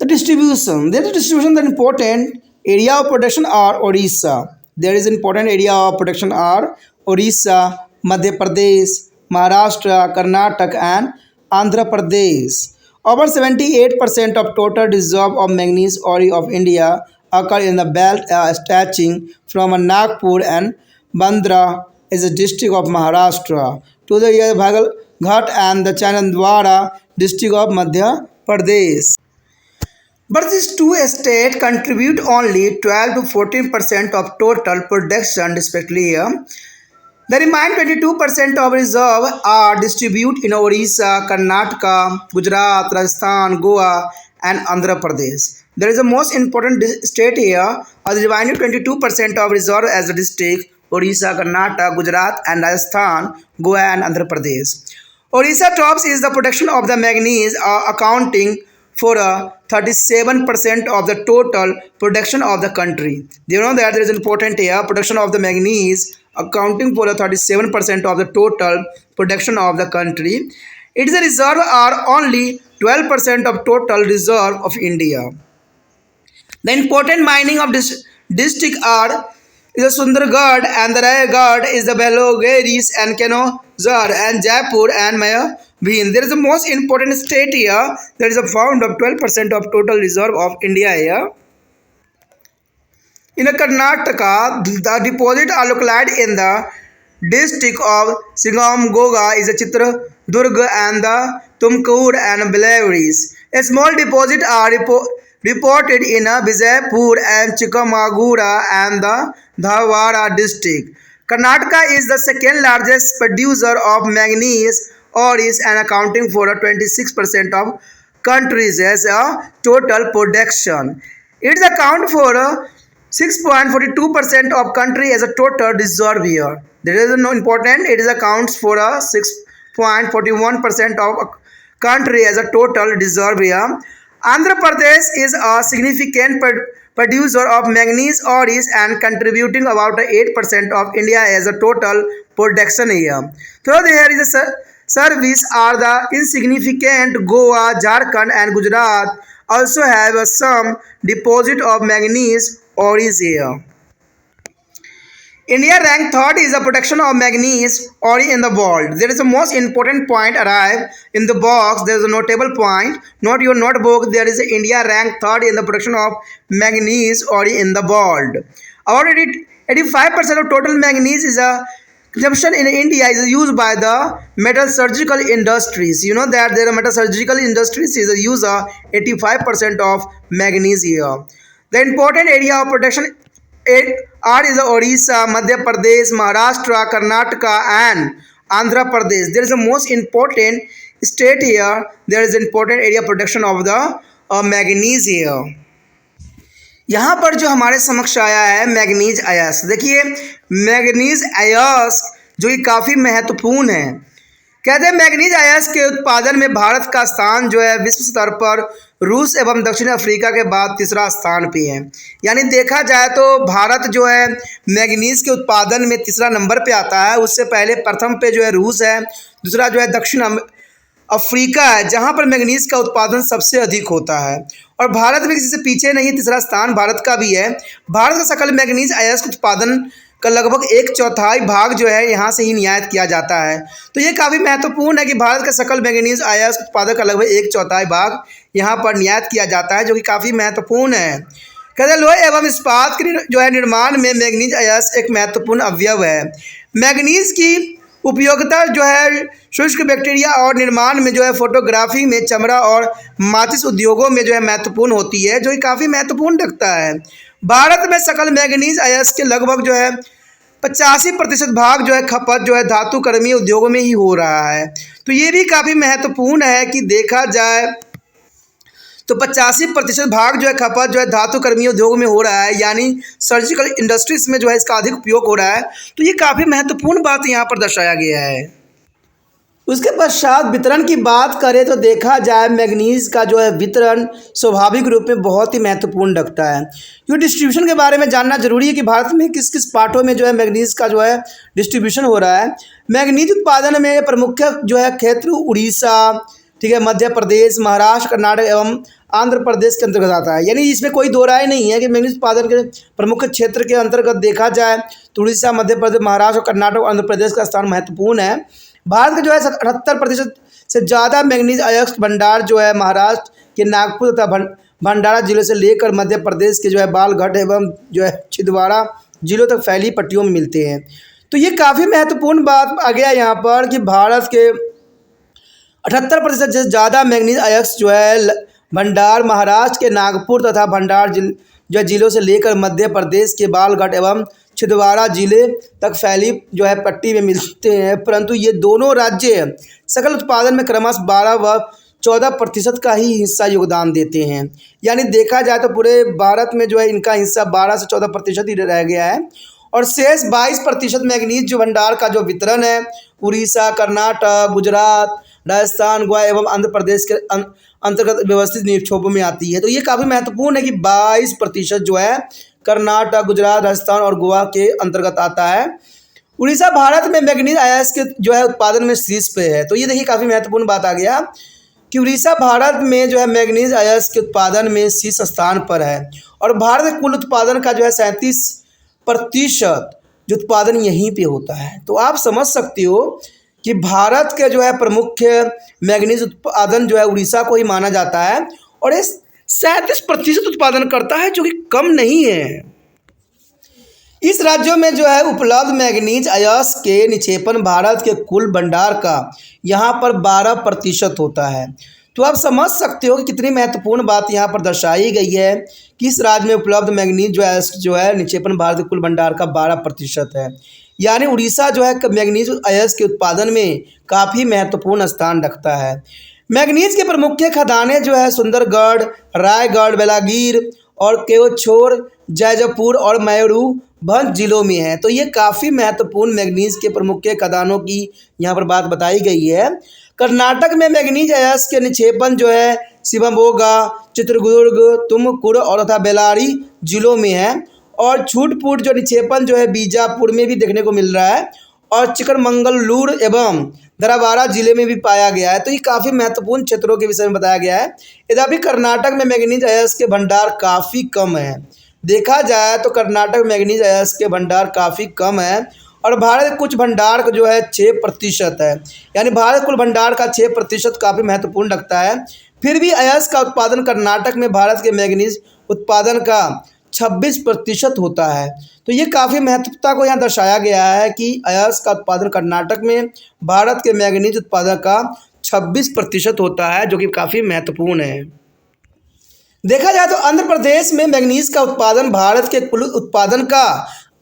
The distribution, there is distribution, the important area of production are Odisha. There is important area of production are Odisha, Madhya Pradesh, Maharashtra, Karnataka and Andhra Pradesh. Over 78% of total reserve of manganese ore of India occur in the belt stretching from Nagpur and Bandra is a district of Maharashtra to the Bhagalghat and the Chanandwara district of Madhya Pradesh. But these two states contribute only 12 to 14% of total production respectively here. The remaining 22% of reserve are distributed in Odisha, Karnataka, Gujarat, Rajasthan, Goa and Andhra Pradesh. There is a most important state here, or the remaining 22% of reserve as a district, Odisha, Karnataka, Gujarat and Rajasthan, Goa and Andhra Pradesh. Odisha tops is the production of the manganese accounting for 37% of the total production of the country. Do you know that there is important here, production of the manganese accounting for 37% of the total production of the country. Its reserve are only 12% of total reserve of India. The important mining of this district are is the Sundargarh and the Rayagad is the Belagaris and Kanozar and Jaipur and Mayabhin. There is the most important state here. There is a found of 12% of total reserve of India here. In Karnataka, the deposit are located in the district of Sigamgoga is a Chitradurga and the Tumkur and Belaris. A small deposit are reported in Bijapur and Chikkamagura and the Dharwad district. Karnataka is the second largest producer of manganese ore and accounting for 26% of country's total production. It accounts for 6.42% of country as a total deserve here. That is no important. It is accounts for a 6.41% of a country as a total deserve here. Andhra Pradesh is a significant producer of manganese ores and contributing about 8% of India as a total production here. So there is a service are the insignificant Goa, Jharkhand and Gujarat also have some deposit of manganese ores here. India ranked third is the production of manganese ore in the world. There is a most important point arrive in the box. There is a notable point. Note your notebook. There is a India ranked third in the production of manganese ore in the world. About 85% of total manganese is a consumption in India is used by the metallurgical industries. You know that there are metallurgical industries is a use of 85% of manganese here. The important area of production are is Odisha, Madhya Pradesh, Maharashtra, Karnataka and Andhra Pradesh. There is a most important state here. There is important area production of the manganese here. यहाँ पर जो हमारे समक्ष आया है manganese अयस्क. देखिए manganese अयस्क जो कि काफ़ी महत्वपूर्ण है. कहते हैं मैग्नीज अयस्क के उत्पादन में भारत का स्थान जो है विश्व स्तर पर रूस एवं दक्षिण अफ्रीका के बाद तीसरा स्थान पे है. यानी देखा जाए तो भारत जो है मैग्नीज के उत्पादन में तीसरा नंबर पे आता है. उससे पहले प्रथम पे जो है रूस है, दूसरा जो है दक्षिण अफ्रीका है जहाँ पर मैग्नीज का उत्पादन सबसे अधिक होता है. और भारत भी किसी से पीछे नहीं, तीसरा स्थान भारत का भी है. भारत का सकल मैग्नीज अयस्क उत्पादन का लगभग 1/4 भाग जो है यहाँ से ही निर्यात किया जाता है. तो ये काफ़ी महत्वपूर्ण है कि भारत का सकल मैग्नीज अयस्क उत्पादन का लगभग 1/4 भाग यहाँ पर निर्यात किया जाता है, जो कि काफ़ी महत्वपूर्ण है. कहते लोहे एवं इस्पात के जो है निर्माण में मैग्नीज अयस्क एक महत्वपूर्ण अवयव है. मैग्नीज की उपयोगिता जो है शुष्क बैक्टीरिया और निर्माण में जो है फोटोग्राफी में, चमड़ा और माचिस उद्योगों में जो है महत्वपूर्ण होती है, जो कि काफ़ी महत्वपूर्ण रखता है. भारत में सकल मैग्नीज अयस्क के लगभग जो है 85% भाग जो है खपत जो है धातु कर्मी उद्योगों में ही हो रहा है. तो ये भी काफ़ी महत्वपूर्ण है कि देखा जाए तो 85% भाग जो है खपत जो है धातु कर्मी उद्योग में हो रहा है, यानी सर्जिकल इंडस्ट्रीज में जो है इसका अधिक उपयोग हो रहा है. तो ये काफ़ी महत्वपूर्ण बात यहाँ पर दर्शाया गया है. उसके पश्चात वितरण की बात करें तो देखा जाए मैग्नीज का जो है वितरण स्वाभाविक रूप में बहुत ही महत्वपूर्ण रखता है. ये डिस्ट्रीब्यूशन के बारे में जानना जरूरी है कि भारत में किस किस पार्टों में जो है मैग्नीज का जो है डिस्ट्रीब्यूशन हो रहा है. मैग्नीज उत्पादन में प्रमुख जो है क्षेत्र उड़ीसा, ठीक है, मध्य प्रदेश, महाराष्ट्र, कर्नाटक एवं आंध्र प्रदेश के अंतर्गत आता है. यानी इसमें कोई दो राय नहीं है कि मैग्नीज उत्पादन के प्रमुख क्षेत्र के अंतर्गत देखा जाए तो उड़ीसा, मध्य प्रदेश, महाराष्ट्र, कर्नाटक और आंध्र प्रदेश का स्थान महत्वपूर्ण है. भारत का जो है 78% से ज़्यादा मैग्नीज अयस्क भंडार जो है महाराष्ट्र के नागपुर तथा भंडारा जिले से लेकर मध्य प्रदेश के जो है बालघाट एवं जो है छिंदवाड़ा जिलों तक फैली पट्टियों में मिलते हैं. तो ये काफ़ी महत्वपूर्ण बात आ गया यहाँ पर कि भारत के 78% से ज़्यादा मैग्नीज अयस्क जो है भंडार महाराष्ट्र के नागपुर तथा भंडार जो जिलों से लेकर मध्य प्रदेश के बालघाट एवं छिंदवाड़ा जिले तक फैली जो है पट्टी में मिलते हैं. परंतु ये दोनों राज्य सकल उत्पादन में क्रमशः 12 व 14% का ही हिस्सा योगदान देते हैं. यानी देखा जाए तो पूरे भारत में जो है इनका हिस्सा 12 से 14% ही रह गया है. और शेष 22% मैग्नीज जो भंडार का जो वितरण है उड़ीसा, कर्नाटक, गुजरात, राजस्थान, गोवा एवं आंध्र प्रदेश के अंतर्गत व्यवस्थित निक्षोभों में आती है. तो ये काफ़ी महत्वपूर्ण है कि 22% जो है कर्नाटक, गुजरात, राजस्थान और गोवा के अंतर्गत आता है. उड़ीसा भारत में मैग्नीज अयस्क के जो है उत्पादन में शीर्ष पे है. तो ये देखिए काफ़ी महत्वपूर्ण बात आ गया कि उड़ीसा भारत में जो है मैग्नीज अयस्क के उत्पादन में शीर्ष स्थान पर है. और भारत के कुल उत्पादन का जो है 37% जो उत्पादन यहीं पे होता है. तो आप समझ सकते हो कि भारत के जो है प्रमुख मैग्नीज उत्पादन जो है उड़ीसा को ही माना जाता है और इस 37% उत्पादन करता है, जो कि कम नहीं है. इस राज्यों में जो है उपलब्ध मैग्नीज अयस्क के निक्षेपण भारत के कुल भंडार का यहाँ पर 12% होता है. तो आप समझ सकते हो कि कितनी महत्वपूर्ण बात यहाँ पर दर्शाई गई है कि इस राज्य में उपलब्ध मैग्नीज अयस्क जो है निक्षेपण भारत के कुल भंडार का 12% है. यानी उड़ीसा जो है मैग्नीज अयस्क के उत्पादन में काफ़ी महत्वपूर्ण स्थान रखता है. मैग्नीज के प्रमुख खदानें जो है सुंदरगढ़, रायगढ़, बेलागीर और केवछोर, जैजपुर और मयूरभंज जिलों में है। तो ये काफ़ी महत्वपूर्ण मैग्नीज के प्रमुख खदानों की यहाँ पर बात बताई गई है। कर्नाटक में मैग्नीज अयस्क के निक्षेपण जो है शिवमोगा, चित्रदुर्ग, तुमकुर और तथा बेल्लारी जिलों में है। और छूटपुट जो निक्षेपण जो है बीजापुर में भी देखने को मिल रहा है और चिकमंगलूर एवं धरवाड़ा जिले में भी पाया गया है। तो ये काफ़ी महत्वपूर्ण क्षेत्रों के विषय में बताया गया है। यद्यपि कर्नाटक में मैग्नीज अयस्क के भंडार काफ़ी कम है। देखा जाए तो कर्नाटक में मैग्नीज अयस्क के भंडार काफ़ी कम है और भारत कुछ भंडार का जो है 6% है, यानी भारत कुल भंडार का 6% काफ़ी महत्वपूर्ण रखता है। फिर भी अयस्क का उत्पादन कर्नाटक में भारत के मैग्नीज उत्पादन का 26% होता है। तो ये काफ़ी महत्वता को यहाँ दर्शाया गया है कि अयस्क का उत्पादन कर्नाटक में भारत के मैग्नीज उत्पादन का 26% होता है, जो कि काफ़ी महत्वपूर्ण है। देखा जाए तो आंध्र प्रदेश में मैग्नीज का उत्पादन भारत के कुल उत्पादन का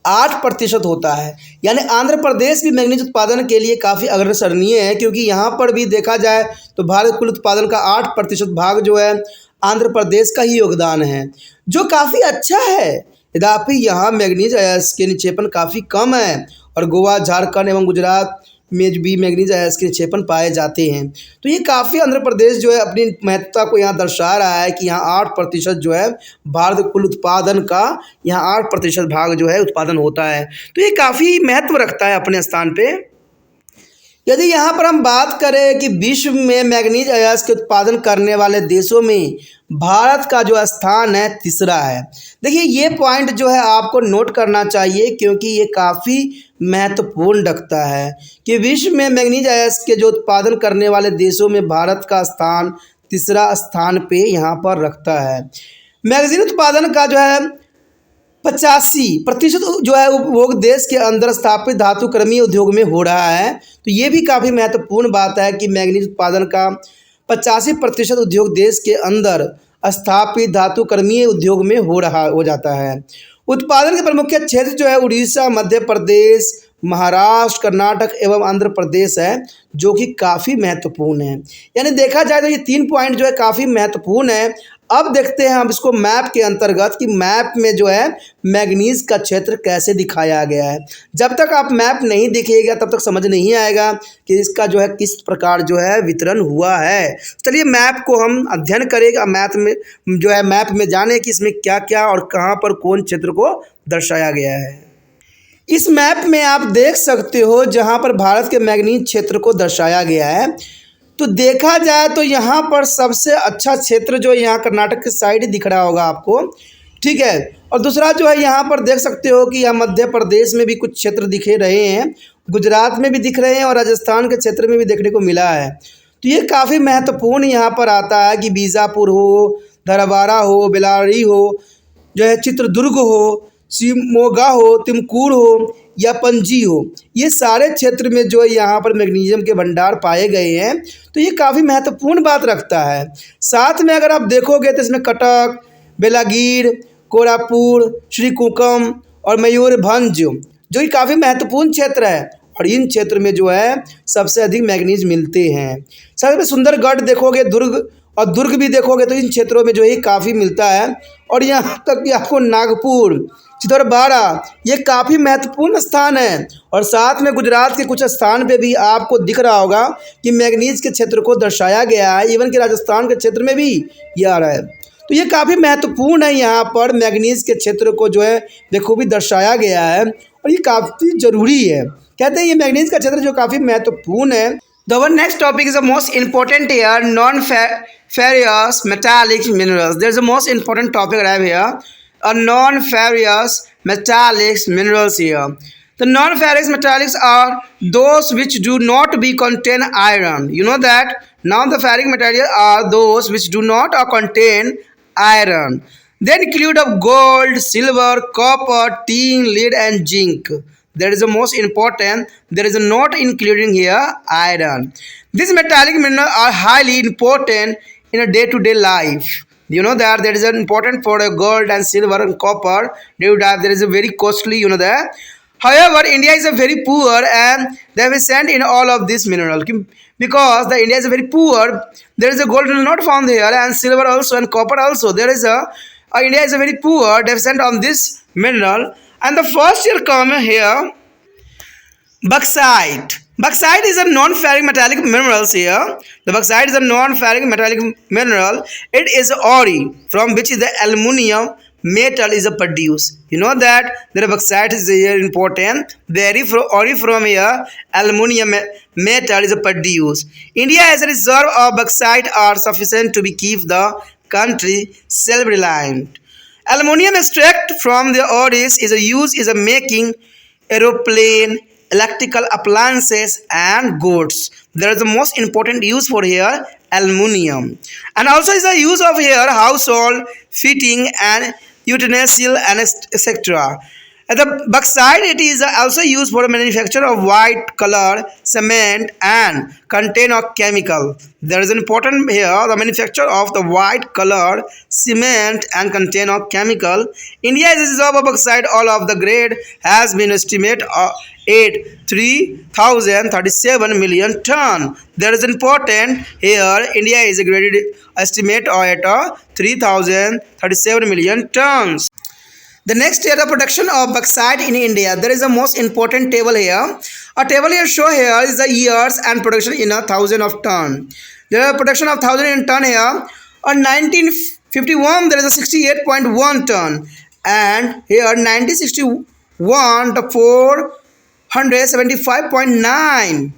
8% होता है, यानी आंध्र प्रदेश भी मैग्नीज उत्पादन के लिए काफ़ी अग्रसरणीय है, क्योंकि यहाँ पर भी देखा जाए तो भारत कुल उत्पादन का 8% भाग जो है आंध्र प्रदेश का ही योगदान है, जो काफ़ी अच्छा है। यद्यपि यहाँ मैग्नीज अयस्क के निक्षेपण काफ़ी कम है और गोवा, झारखंड एवं गुजरात में भी मैग्नीज अयस्क के निक्षेपण पाए जाते हैं। तो ये काफ़ी आंध्र प्रदेश जो है अपनी महत्वता को यहाँ दर्शा रहा है कि यहाँ 8% जो है भारत कुल उत्पादन का यहाँ 8% भाग जो है उत्पादन होता है। तो ये काफ़ी महत्व रखता है अपने स्थान पे। यदि यहाँ पर हम बात करें कि विश्व में मैग्नीज अयस्क के उत्पादन करने वाले देशों में भारत का जो स्थान है तीसरा है। देखिए ये पॉइंट जो है आपको नोट करना चाहिए, क्योंकि ये काफ़ी महत्वपूर्ण रखता है कि विश्व में मैग्नीज अयस्क के जो उत्पादन करने वाले देशों में भारत का स्थान तीसरा स्थान पे यहाँ पर रखता है। मैग्नीज उत्पादन का जो है 85% जो है उपभोग देश के अंदर स्थापित धातुकर्मीय उद्योग में हो रहा है। तो ये भी काफ़ी महत्वपूर्ण बात है कि मैग्नीज उत्पादन का 85% उद्योग देश के अंदर स्थापित धातुकर्मीय उद्योग में हो जाता है। उत्पादन के प्रमुख क्षेत्र जो है उड़ीसा, मध्य प्रदेश, महाराष्ट्र, कर्नाटक एवं आंध्र प्रदेश है, जो कि काफ़ी महत्वपूर्ण है। यानी देखा जाए तो ये 3 पॉइंट जो है काफ़ी महत्वपूर्ण है। अब देखते हैं हम इसको मैप के अंतर्गत कि मैप में जो है मैग्नीज का क्षेत्र कैसे दिखाया गया है। जब तक आप मैप नहीं दिखेगा तब तक समझ नहीं आएगा कि इसका जो है किस प्रकार जो है वितरण हुआ है। चलिए मैप को हम अध्ययन करेगा, मैप में जो है मैप में जाने कि इसमें क्या क्या और कहाँ पर कौन क्षेत्र को दर्शाया गया है। इस मैप में आप देख सकते हो जहाँ पर भारत के मैग्नीज क्षेत्र को दर्शाया गया है। तो देखा जाए तो यहाँ पर सबसे अच्छा क्षेत्र जो यहाँ कर्नाटक के साइड दिख रहा होगा आपको, ठीक है। और दूसरा जो है यहाँ पर देख सकते हो कि यहाँ मध्य प्रदेश में भी कुछ क्षेत्र दिखे रहे हैं, गुजरात में भी दिख रहे हैं और राजस्थान के क्षेत्र में भी देखने को मिला है। तो ये काफ़ी महत्वपूर्ण यहाँ पर आता है कि बीजापुर हो, धरवाड़ा हो, बेल्लारी हो, जो है चित्रदुर्ग हो, शिवमोगा हो, तुमकुर हो या पणजी हो, ये सारे क्षेत्र में जो है यहाँ पर मैग्नीशियम के भंडार पाए गए हैं। तो ये काफ़ी महत्वपूर्ण बात रखता है। साथ में अगर आप देखोगे तो इसमें कटक, बेलागीर, कोरापुर, श्रीकुकुम और मयूरभंज जो कि काफ़ी महत्वपूर्ण क्षेत्र है और इन क्षेत्र में जो है सबसे अधिक मैग्नीज मिलते हैं। साथ में सुंदरगढ़ देखोगे, दुर्ग भी देखोगे तो इन क्षेत्रों में जो है काफ़ी मिलता है। और यहाँ तक कि आपको नागपुर, चितौड़गढ़ ये काफ़ी महत्वपूर्ण स्थान है। और साथ में गुजरात के कुछ स्थान पे भी आपको दिख रहा होगा कि मैग्नीज के क्षेत्र को दर्शाया गया है। इवन कि राजस्थान के क्षेत्र में भी ये आ रहा है। तो ये काफ़ी महत्वपूर्ण है, यहाँ पर मैग्नीज के क्षेत्र को जो है बखूबी दर्शाया गया है और ये काफ़ी ज़रूरी है। कहते हैं ये मैग्नीज का क्षेत्र जो काफ़ी महत्वपूर्ण है। The next topic is the most important here, non-ferrous metallic minerals. There's the most important topic right here, non-ferrous metallic minerals here. The non-ferrous metallics are those which do not be contain iron. You know that non-ferric materials are those which do not contain iron. They include of gold, silver, copper, tin, lead and zinc. That is the most important. There is not including here iron. These metallic minerals are highly important in a day-to-day life. You know that there is an important for gold and silver and copper. There is a very costly, you know that. However, India is a very poor and they have sent in all of these minerals. Because the India is very poor, there is a gold not found here and silver also and copper also. There is a India is a very poor, deficient on this mineral. And the first year come here, bauxite. Bauxite is a non-ferric metallic mineral here. The bauxite is a non-ferric metallic mineral. It is ore from which the aluminium metal is produced. You know that the bauxite is here important. Ore from here aluminium metal is produced. India has a reserve of bauxite are sufficient to be keep the country self-reliant. Aluminium extract from the ores is used is a making aeroplane, electrical appliances and goods. There is the most important use for here aluminium, and also is a use of here household fitting and utensil and etc. The bauxite it is also used for manufacture of white color cement and contain of chemical. There is an important here the manufacture of the white color cement and contain of chemical. India is a reserve of bauxite all of the grade has been estimated at 3,037 million ton. There is important here India is a graded estimate at 3,037 million tons. The next year, the production of bauxite in India. There is a most important table here. A table here show here is the years and production in a thousand of ton. There is a production of 1,000 in ton here. On 1951, there is a 68.1 ton, and here 1961 the 475.9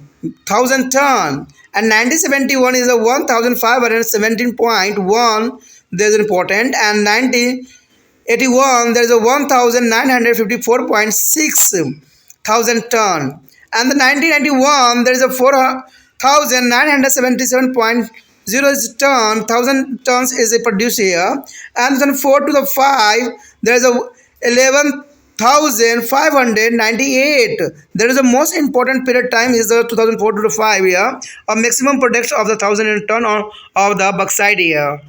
thousand ton, and 1971 is a 1,517.1. There is important, and 1981 there is a 1,954.6 thousand ton, and the 1991 there is a 4,977.0 ton thousand tons is produced here, and then 4 to the 5 there is a 11,598. There is the most important period time is the 2004 to the 5 year. A maximum production of the 1,000 ton of the bauxite here.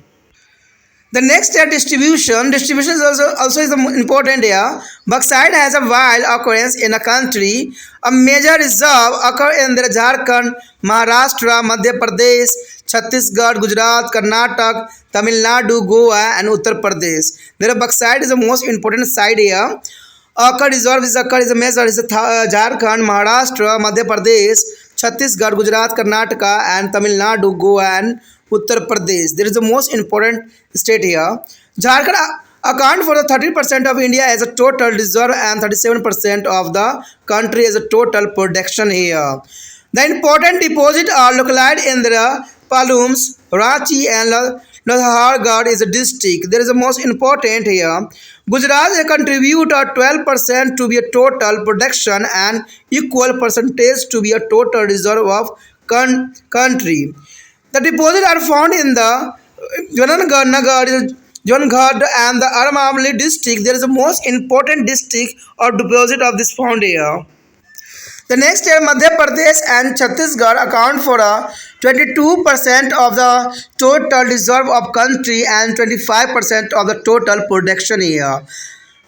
The next year distribution is also is important here. Bauxite has a wild occurrence in a country. A major reserve occur in the Jharkhand, Maharashtra, Madhya Pradesh, Chhattisgarh, Gujarat, Karnataka, Tamil Nadu, Goa, and Uttar Pradesh. There bauxite is the most important site here. Occur reserve is a major is Jharkhand, Maharashtra, Madhya Pradesh, Chhattisgarh, Gujarat, Karnataka, and Tamil Nadu, Goa, and Uttar Pradesh. There is the most important state here. Jharkhand account for the 30% of India as a total reserve and 37% of the country as a total production here. The important deposits are located in the Palums, Ranchi, and Lohargarh is a district. There is the most important here. Gujarat contribute 12% to be a total production and equal percentage to be a total reserve of country. The deposits are found in the Junagad and the Aramavali district. There is the most important district or deposit of this found here. The next year, Madhya Pradesh and Chhattisgarh account for 22% of the total reserve of country and 25% of the total production here.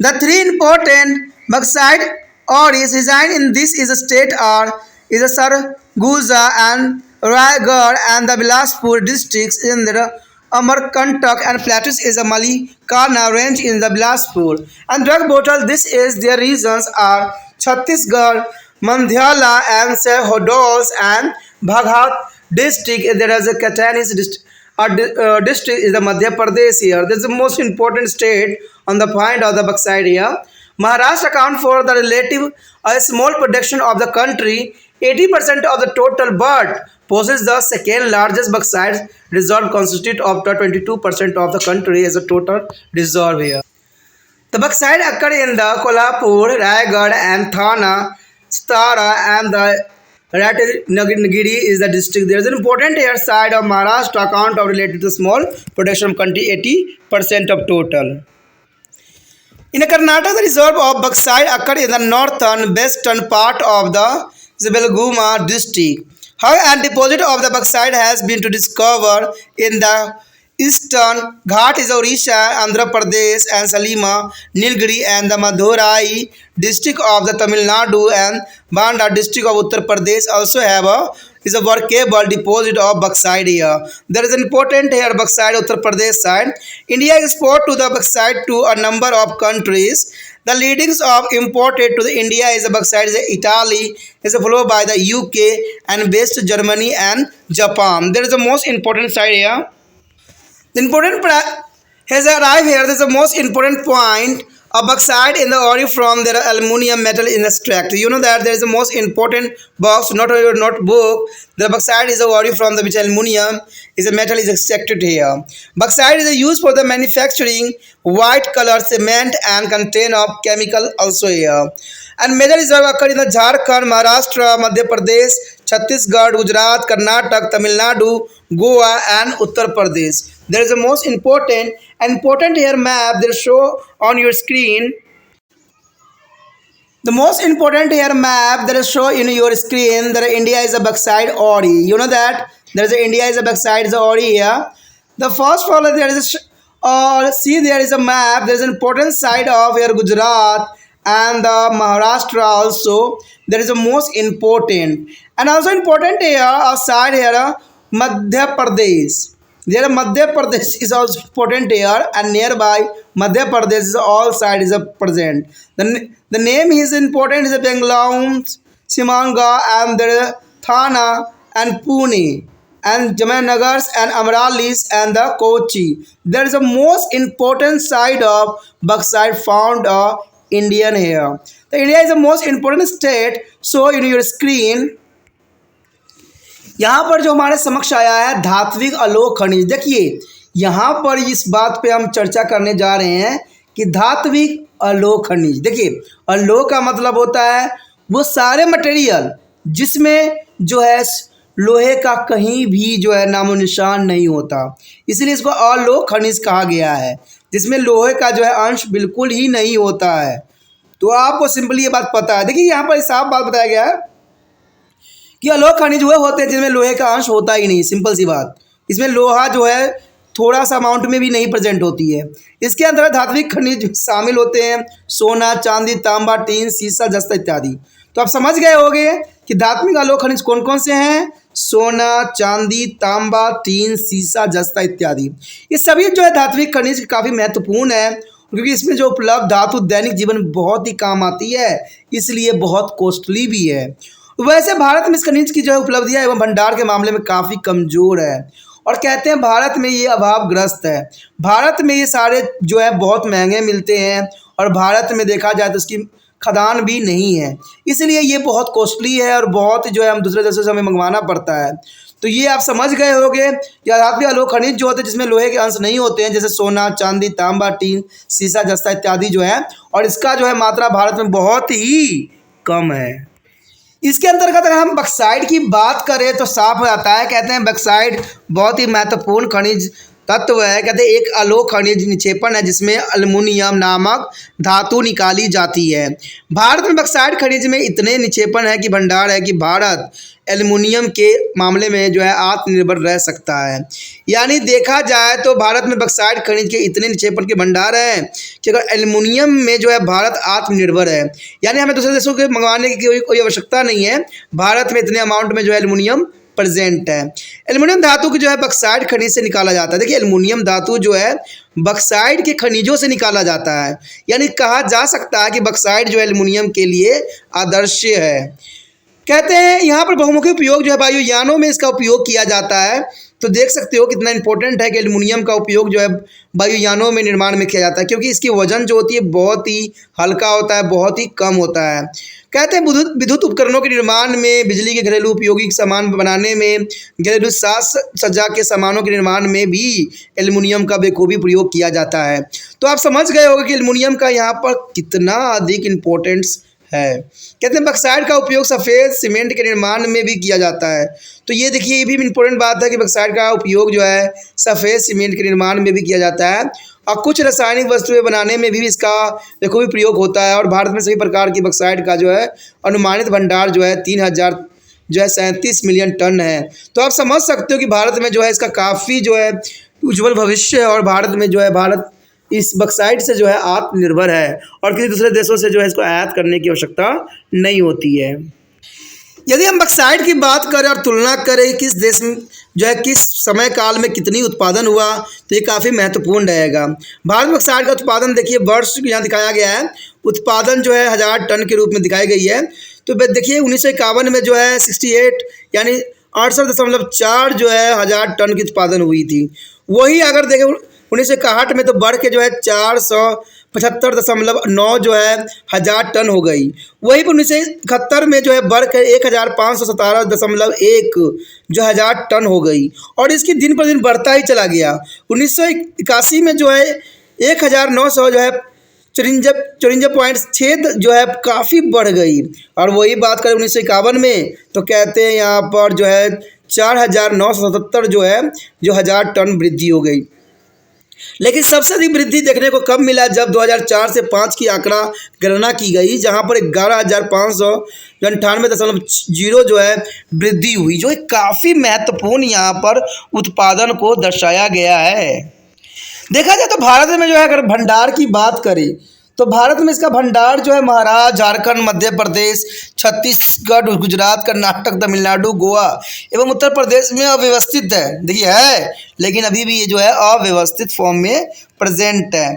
The three important bauxite ores reside in this is a state are is a Sarguja and Raigad and the Bilaspur districts in the Amarkantak and Plateaus is a Malikana range in the Bilaspur. And drug bottle, this is their regions are Chhattisgarh, Mandhyala and Sehodos and Bhaghat district. There is a Katanis district. District is the Madhya Pradesh here. This is the most important state on the point of the bauxite here. Maharashtra account for the relative a small production of the country, 80% of the total, but possesses the second largest bauxite reserve, constitute of the 22% of the country as a total reserve here. The bauxite occur in the Kolhapur, Raigad and Thana, Satara and the Ratnagiri is the district. There is an important here side of Maharashtra account of related to small production of country, 80% of total. In Karnataka, the reserve of bauxite occur in the northern western part of the Belguma district. However, a deposit of the bauxite has been to discover in the eastern Ghat is Odisha, Andhra Pradesh and Salima, Nilgiri and the Madurai district of the Tamil Nadu and Banda district of Uttar Pradesh also have is a workable deposit of bauxite here. There is an important here bauxite Uttar Pradesh side. India export to the bauxite to a number of countries. The leadings of imported to the India is a bauxite is Italy, is followed by the UK and West Germany and Japan. There is the most important side here. The important has arrived here. This is the most important point. A bauxite in the ore from their aluminium metal in extract. You know that there is the most important box, not your notebook. The bauxite is a ore from the which aluminium is a metal is extracted here. Bauxite is used for the manufacturing white color cement and contain of chemical also here. And major reserve occur in the Jharkhand, Maharashtra, Madhya Pradesh, Chhattisgarh, Gujarat, Karnataka, Tamil Nadu, Goa and Uttar Pradesh. There is the most important here map they show on your screen. The most important here map that is show in your screen that India is a bauxite ore. You know that there is a India is a bauxite ore here. The first follow there is see there is a map. There is an important side of here Gujarat and the Maharashtra also. There is the most important and also important here side here Madhya Pradesh. There Madhya Pradesh is also important here and nearby Madhya Pradesh is all side is a present. The name is important is a Bengaluru, Simanga and there Thana and Pune and Jamnagars and Amralis and the Kochi. There is a most important side of bauxite found Indian here. The India is the most important state. So in your screen यहाँ पर जो हमारे समक्ष आया है धात्विक अलोक खनिज। देखिए यहाँ पर इस बात पे हम चर्चा करने जा रहे हैं कि धात्विक अलोक खनिज। देखिए अलोक का मतलब होता है वो सारे मटेरियल जिसमें जो है लोहे का कहीं भी जो है नामो निशान नहीं होता, इसलिए इसको अलोक खनिज कहा गया है, जिसमें लोहे का जो है अंश बिल्कुल ही नहीं होता है। तो आपको सिंपली ये बात पता है। देखिए यहाँ पर साफ बात बताया गया है कि अलोक खनिज वो होते हैं जिनमें लोहे का अंश होता ही नहीं। सिंपल सी बात, इसमें लोहा जो है थोड़ा सा अमाउंट में भी नहीं प्रेजेंट होती है। इसके अंदर धात्विक खनिज शामिल होते हैं सोना, चांदी, तांबा, टीन, सीसा, जस्ता इत्यादि। तो आप समझ गए होंगे कि धात्विक अलोक खनिज कौन कौन से हैं। सोना, चांदी, तांबा, टीन, सीसा, जस्ता इत्यादि। ये सभी जो है धात्विक खनिज काफ़ी महत्वपूर्ण है क्योंकि इसमें जो उपलब्ध धातु दैनिक जीवन में बहुत ही काम आती है, इसलिए बहुत कॉस्टली भी है। वैसे भारत में इस खनिज की जो है उपलब्धियां एवं भंडार के मामले में काफ़ी कमज़ोर है और कहते हैं भारत में ये अभावग्रस्त है। भारत में ये सारे जो है बहुत महंगे मिलते हैं और भारत में देखा जाए तो इसकी खदान भी नहीं है, इसलिए ये बहुत कॉस्टली है और बहुत जो है हम दूसरे देशों से हमें मंगवाना पड़ता है। तो ये आप समझ गए होंगे कि धात्विक अलोक खनिज जो होते हैं जिसमें लोहे के अंश नहीं होते हैं, जैसे सोना, चांदी, तांबा, टीन, सीसा, जस्ता इत्यादि जो है, और इसका जो है मात्रा भारत में बहुत ही कम है। इसके अंतर्गत अगर हम बॉक्साइट की बात करें तो साफ हो जाता है। कहते हैं बॉक्साइट बहुत ही महत्वपूर्ण खनिज तत्व है। कहते हैं एक अलोक खनिज निक्षेपण है जिसमें एल्युमिनियम नामक धातु निकाली जाती है। भारत में बॉक्साइट खनिज में इतने निक्षेपण है कि भंडार है कि भारत एल्युमिनियम के मामले में जो है आत्मनिर्भर रह सकता है। यानी देखा जाए तो भारत में बॉक्साइट खनिज के इतने निक्षेपण के भंडार हैं कि अगर एल्युमिनियम में जो है भारत आत्मनिर्भर है, यानी हमें दूसरे देशों के मंगवाने की कोई आवश्यकता नहीं है। भारत में इतने अमाउंट में जो है एल्युमिनियम प्रेजेंट है। एल्युमिनियम धातु की जो है बॉक्साइट खनिज से निकाला जाता है। देखिए एल्युमिनियम धातु जो है बॉक्साइट के खनिजों से निकाला जाता है, यानी कहा जा सकता है कि बॉक्साइट जो है एल्युमिनियम के लिए आदर्श है। कहते हैं यहाँ पर बहुमुखी उपयोग जो है वायुयानों में इसका उपयोग किया जाता है। तो देख सकते हो कितना इंपॉर्टेंट है कि एल्युमिनियम का उपयोग जो है वायुयानों में निर्माण में किया जाता है, क्योंकि इसकी वजन जो होती है बहुत ही हल्का होता है, बहुत ही कम होता है। कहते हैं विद्युत उपकरणों के निर्माण में, बिजली के घरेलू उपयोगी सामान बनाने में, घरेलू साज सज्जा के सामानों के निर्माण में भी एल्युमिनियम का बेखूबी प्रयोग किया जाता है। तो आप समझ गए होंगे कि एल्युमिनियम का यहाँ पर कितना अधिक इम्पोर्टेंस है। कहते हैं बॉक्साइट का उपयोग सफ़ेद सीमेंट के निर्माण में भी किया जाता है। तो ये देखिए ये भी इम्पोर्टेंट बात है कि बॉक्साइट का उपयोग जो है सफ़ेद सीमेंट के निर्माण में भी किया जाता है और कुछ रासायनिक वस्तुएं बनाने में भी इसका बखूबी प्रयोग होता है। और भारत में सभी प्रकार की बॉक्साइट का जो है अनुमानित भंडार जो है 3037 मिलियन टन है। तो आप समझ सकते हो कि भारत में जो है इसका काफ़ी जो है उज्ज्वल भविष्य है और भारत में जो है भारत इस बॉक्साइट से जो है आत्मनिर्भर है और किसी दूसरे देशों से जो है इसको आयात करने की आवश्यकता नहीं होती है। यदि हम बक्साइट की बात करें और तुलना करें किस देश में जो है किस समय काल में कितनी उत्पादन हुआ, तो ये काफ़ी महत्वपूर्ण रहेगा। भारत में बक्साइट का उत्पादन देखिए वर्ष यहाँ दिखाया गया है, उत्पादन जो है 1000 टन के रूप में दिखाई गई है। तो देखिए 1951 में जो है 68 यानी 68.4 जो है 1000 टन की उत्पादन हुई थी। वही अगर देखें 1961 में तो बढ़ के जो है 475.9 जो है 1000 टन हो गई। वही पर 1971 में जो है बढ़ कर 1517.1 जो 1000 टन हो गई और इसकी दिन पर दिन बढ़ता ही चला गया। 1981 में जो है 1900 जो है 54.6 जो है काफ़ी बढ़ गई। और वही बात करें 1951 में तो कहते हैं यहाँ पर जो है 4977 जो है जो 1000 टन वृद्धि हो गई। लेकिन सबसे अधिक वृद्धि देखने को कब मिला, जब 2004 से 5 की आंकड़ा गणना की गई, जहां पर 11,598.0 जो है वृद्धि हुई, जो काफ़ी महत्वपूर्ण यहां पर उत्पादन को दर्शाया गया है। देखा जाए तो भारत में जो है अगर भंडार की बात करें तो भारत में इसका भंडार जो है महाराष्ट्र, झारखंड, मध्य प्रदेश, छत्तीसगढ़, गुजरात, कर्नाटक, तमिलनाडु, गोवा एवं उत्तर प्रदेश में अव्यवस्थित है। देखिए है, लेकिन अभी भी ये जो है अव्यवस्थित फॉर्म में प्रेजेंट है।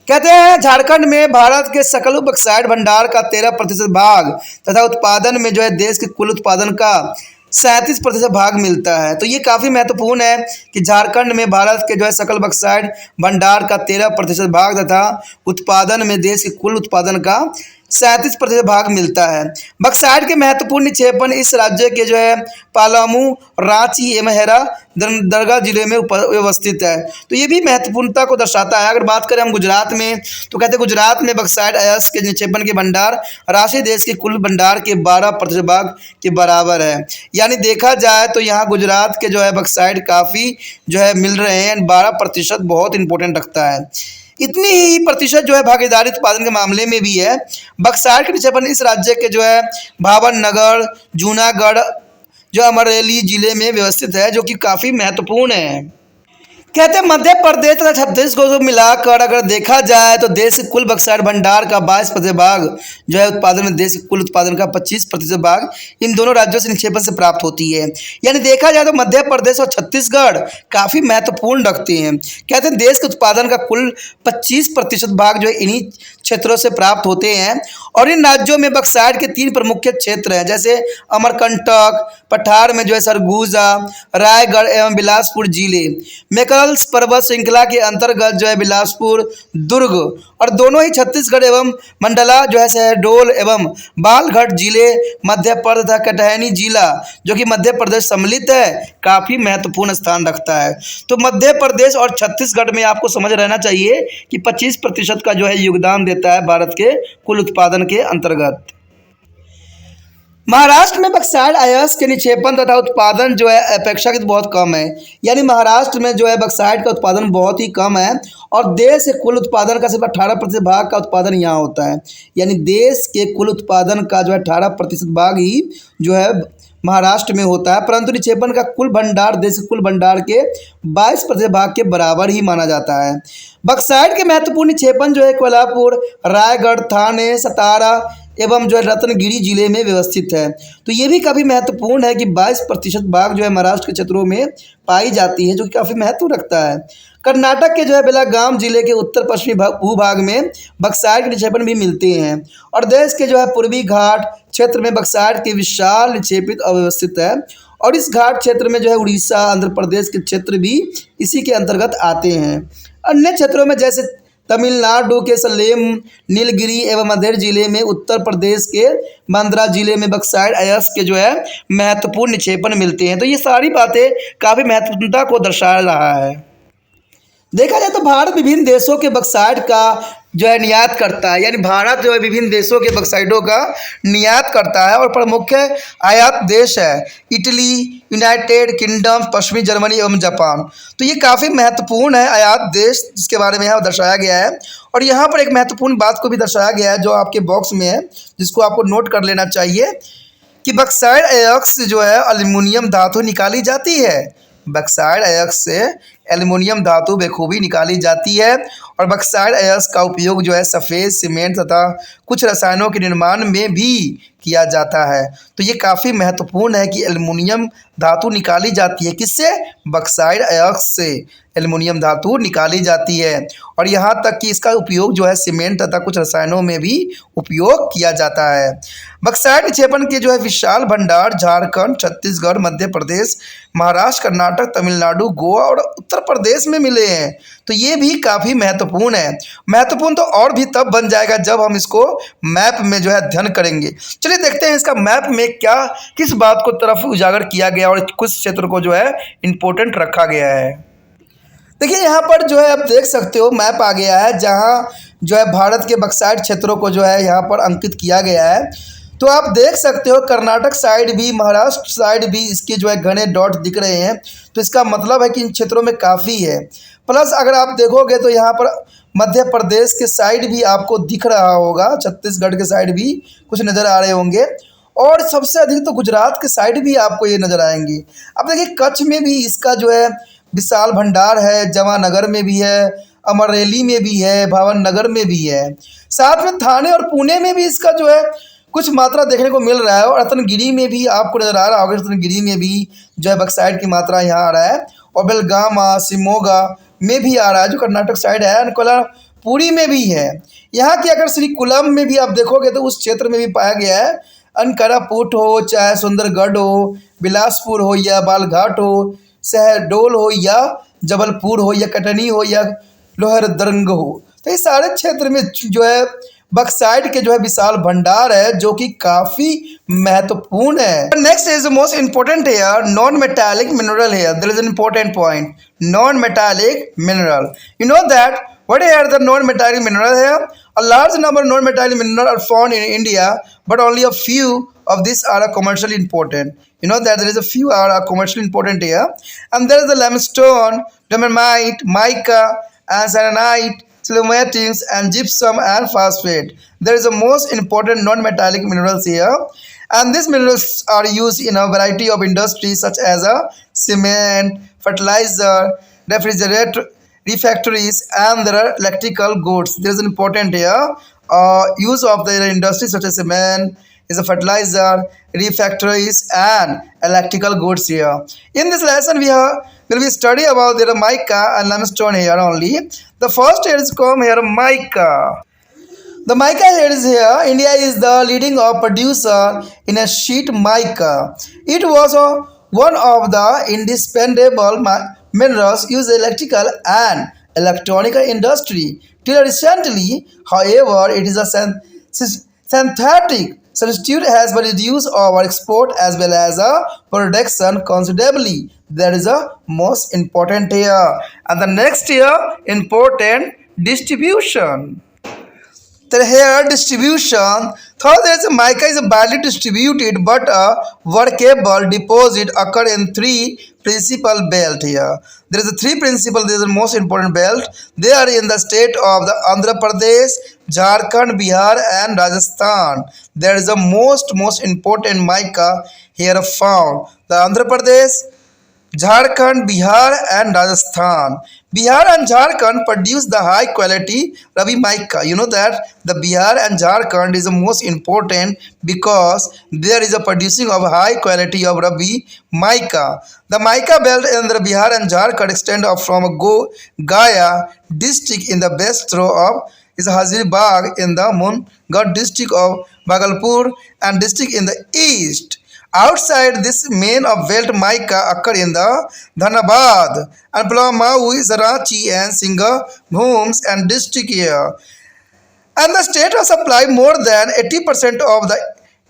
कहते हैं झारखंड में भारत के सकल बक्साइट भंडार का 13% भाग तथा उत्पादन में जो है देश के कुल उत्पादन का 37% भाग मिलता है। तो ये काफ़ी महत्वपूर्ण है कि झारखंड में भारत के जो है सकल बक्साइट भंडार का 13% भाग तथा उत्पादन में देश के कुल उत्पादन का 37% भाग मिलता है। बक्साइट के महत्वपूर्ण निक्षेपण इस राज्य के जो है पालामू, रांची एवं हैदराबाद जिले में व्यवस्थित है। तो ये भी महत्वपूर्णता को दर्शाता है। अगर बात करें हम गुजरात में तो कहते हैं गुजरात में बक्साइट अयस्क के निक्षेपण के भंडार राशि देश के कुल भंडार के 12% भाग के बराबर है। यानी देखा जाए तो यहाँ गुजरात के जो है बक्साइट काफ़ी जो है मिल रहे हैं, 12% बहुत इंपॉर्टेंट रखता है। इतनी ही प्रतिशत जो है भागीदारी उत्पादन के मामले में भी है। बक्साइट के निक्षेपण इस राज्य के जो है भावनगर, जूनागढ़ जो अमरेली जिले में व्यवस्थित है, जो कि काफ़ी महत्वपूर्ण है। कहते हैं मध्य प्रदेश तथा छत्तीसगढ़ को मिलाकर अगर देखा जाए तो देश के कुल बक्साइट भंडार का 22% भाग जो है उत्पादन में देश के कुल उत्पादन का 25% भाग इन दोनों राज्यों से निक्षेपण से प्राप्त होती है। यानी देखा जाए तो मध्य प्रदेश और छत्तीसगढ़ काफ़ी महत्वपूर्ण रखते हैं। कहते हैं देश के उत्पादन का कुल 25% भाग जो है इन्हीं क्षेत्रों से प्राप्त होते हैं। और इन राज्यों में बक्साइट के 3 प्रमुख क्षेत्र हैं, जैसे अमरकंटक, पठार में जो है सरगुजा, रायगढ़ एवं बिलासपुर जिले। मैकरल्स पर्वत श्रृंखला के अंतर्गत जो है बिलासपुर, दुर्ग और दोनों ही छत्तीसगढ़ एवं मंडला जो है शहडोल एवं बालघाट जिले, मध्य प्रदेश तथा कटहनी जिला जो कि मध्य प्रदेश सम्मिलित है, काफ़ी महत्वपूर्ण स्थान रखता है। तो मध्य प्रदेश और छत्तीसगढ़ में आपको समझ रहना चाहिए कि 25% का जो है योगदान देता है भारत के कुल उत्पादन के अंतर्गत। महाराष्ट्र में बक्साइट अयस्क के निक्षेपण तथा उत्पादन जो है अपेक्षाकृत बहुत कम है। यानी महाराष्ट्र में जो है बक्साइट का उत्पादन बहुत ही कम है और देश के कुल उत्पादन का सिर्फ 18% भाग का उत्पादन यहाँ होता है। यानी देश के कुल उत्पादन का जो है 18% भाग ही जो है महाराष्ट्र में होता है, परंतु निक्षेपण का कुल भंडार देश के कुल भंडार के 22% भाग के बराबर ही माना जाता है। बक्साइट के महत्वपूर्ण निक्षेपण जो है कोल्हापुर, रायगढ़, थाने, सतारा एवं जो है रत्नगिरी जिले में व्यवस्थित है। तो ये भी काफ़ी महत्वपूर्ण है कि 22% भाग जो है महाराष्ट्र के क्षेत्रों में पाई जाती है, जो कि काफ़ी महत्व रखता है। कर्नाटक के जो है बेलागाम जिले के उत्तर पश्चिमी भूभाग में बक्साइट के निक्षेपण भी मिलते हैं और देश के जो है पूर्वी घाट क्षेत्र में बक्साइट के विशाल निक्षेपित अवस्थित है। और इस घाट क्षेत्र में जो है उड़ीसा, आंध्र प्रदेश के क्षेत्र भी इसी के अंतर्गत आते हैं। अन्य क्षेत्रों में जैसे तमिलनाडु के सलेम, नीलगिरी एवं मध्य जिले में, उत्तर प्रदेश के बांद्रा जिले में बक्साइट अयस्क के जो है महत्वपूर्ण निक्षेपण मिलते हैं। तो ये सारी बातें काफ़ी महत्वपूर्णता को दर्शा रहा है। देखा जाए तो भारत विभिन्न देशों के बक्साइट का जो है निर्यात करता है। यानी भारत जो है विभिन्न देशों के बक्साइटों का निर्यात करता है और प्रमुख आयात देश है इटली, यूनाइटेड किंगडम, पश्चिमी जर्मनी एवं जापान। तो ये काफ़ी महत्वपूर्ण है आयात देश, जिसके बारे में यहाँ दर्शाया गया है। और यहाँ पर एक महत्वपूर्ण बात को भी दर्शाया गया है जो आपके बॉक्स में है, जिसको आपको नोट कर लेना चाहिए कि बक्साइट अयस्क जो है एल्युमिनियम धातु निकाली जाती है। बक्साइट अयस्क से एल्युमिनियम धातु बखूबी निकाली जाती है और बक्साइट अयस्क का उपयोग जो है सफ़ेद सीमेंट तथा कुछ रसायनों के निर्माण में भी किया जाता है। तो ये काफ़ी महत्वपूर्ण है कि एल्युमिनियम धातु निकाली जाती है किससे? बक्साइड अयस्क से एल्युमिनियम धातु निकाली जाती है। और यहाँ तक कि इसका उपयोग जो है सीमेंट तथा कुछ रसायनों में भी उपयोग किया जाता है। बक्साइड निक्षेपण के जो है विशाल भंडार झारखंड, छत्तीसगढ़, मध्य प्रदेश, महाराष्ट्र, कर्नाटक, तमिलनाडु, गोवा और उत्तर प्रदेश में मिले हैं। तो ये भी काफ़ी महत्वपूर्ण है। महत्वपूर्ण तो और भी तब बन जाएगा जब हम इसको मैप में जो है अध्ययन करेंगे। चलिए देखते हैं इसका मैप में क्या किस बात को तरफ उजागर किया गया और कुछ क्षेत्र को जो है इम्पोर्टेंट रखा गया है। देखिए यहाँ पर जो है आप देख सकते हो मैप आ गया है, जहाँ जो है भारत के बक्साइड क्षेत्रों को जो है यहाँ पर अंकित किया गया है। तो आप देख सकते हो कर्नाटक साइड भी, महाराष्ट्र साइड भी इसके जो है घने डॉट दिख रहे हैं। तो इसका मतलब है कि इन क्षेत्रों में काफ़ी है। प्लस अगर आप देखोगे तो यहाँ पर मध्य प्रदेश के साइड भी आपको दिख रहा होगा, छत्तीसगढ़ के साइड भी कुछ नज़र आ रहे होंगे, और सबसे अधिक तो गुजरात के साइड भी आपको ये नज़र आएंगे। अब देखिए कच्छ में भी इसका जो है विशाल भंडार है, जवानगर में भी है, अमरेली में भी है, भावनगर में भी है, साथ में थाने और पुणे में भी इसका जो है कुछ मात्रा देखने को मिल रहा है। और रत्नगिरी में भी आपको नज़र आ रहा होगा, रत्नगिरी में भी जो है बक्साइड की मात्रा यहाँ आ रहा है। और बेलगामा, शिमोगा में भी आ रहा है जो कर्नाटक साइड है, और कोल्हापुरी में भी है। यहाँ की अगर श्रीकुलम में भी आप देखोगे तो उस क्षेत्र में भी पाया गया है। अनकरापुट हो, चाहे सुंदरगढ़ हो, बिलासपुर हो या बालघाट हो, शहडोल हो या जबलपुर हो या कटनी हो या लोहरदंग हो, तो इस सारे क्षेत्र में जो है बक्साइड के जो है विशाल भंडार है जो कि काफी महत्वपूर्ण है। Next is most important here non metallic mineral here. There is an important point, non metallic mineral. You know that what are the non-metallic minerals here? A large number of non-metallic minerals are found in India, but only a few of these are commercially important. You know that there is a few are commercially important here, and there is the limestone, dolomite, mica, and selenite, stalagmites, and gypsum and phosphate. There is the most important non-metallic minerals here, and these minerals are used in a variety of industries such as cement, fertilizer, refrigerator, refactories, and there are electrical goods. There is an important here use of the industry such as cement, is a fertilizer, refactories, and electrical goods here. In this lesson will be study about the mica and limestone here only. The first here is come here mica. The mica here is here. India is the leading producer in a sheet mica. It was one of the indispensable minerals used in electrical and electronic industry. Till recently, however, it is a synthetic substitute has been reduced our export as well as a production considerably. That is the most important here. And the next here, important distribution. The hair distribution. Third, there is a mica is badly distributed, but a workable deposit occur in three principal belt here. There is a three principal. There is the most important belt. They are in the state of the Andhra Pradesh, Jharkhand, Bihar, and Rajasthan. There is the most important mica here found. The Andhra Pradesh, Jharkhand, Bihar, and Rajasthan. Bihar and Jharkhand produce the high quality Rabi mica. You know that the Bihar and Jharkhand is the most important because there is a producing of high quality of Rabi mica. The mica belt in the Bihar and Jharkhand extend up from Gaya district in the west through of is Haziribagh in the Mungad district of Bhagalpur and district in the east. Outside this main of belt mica occur in the Dhanbad and Pulamau, Ranchi and Singhbhums and district here. And the state has supplied more than 80% of the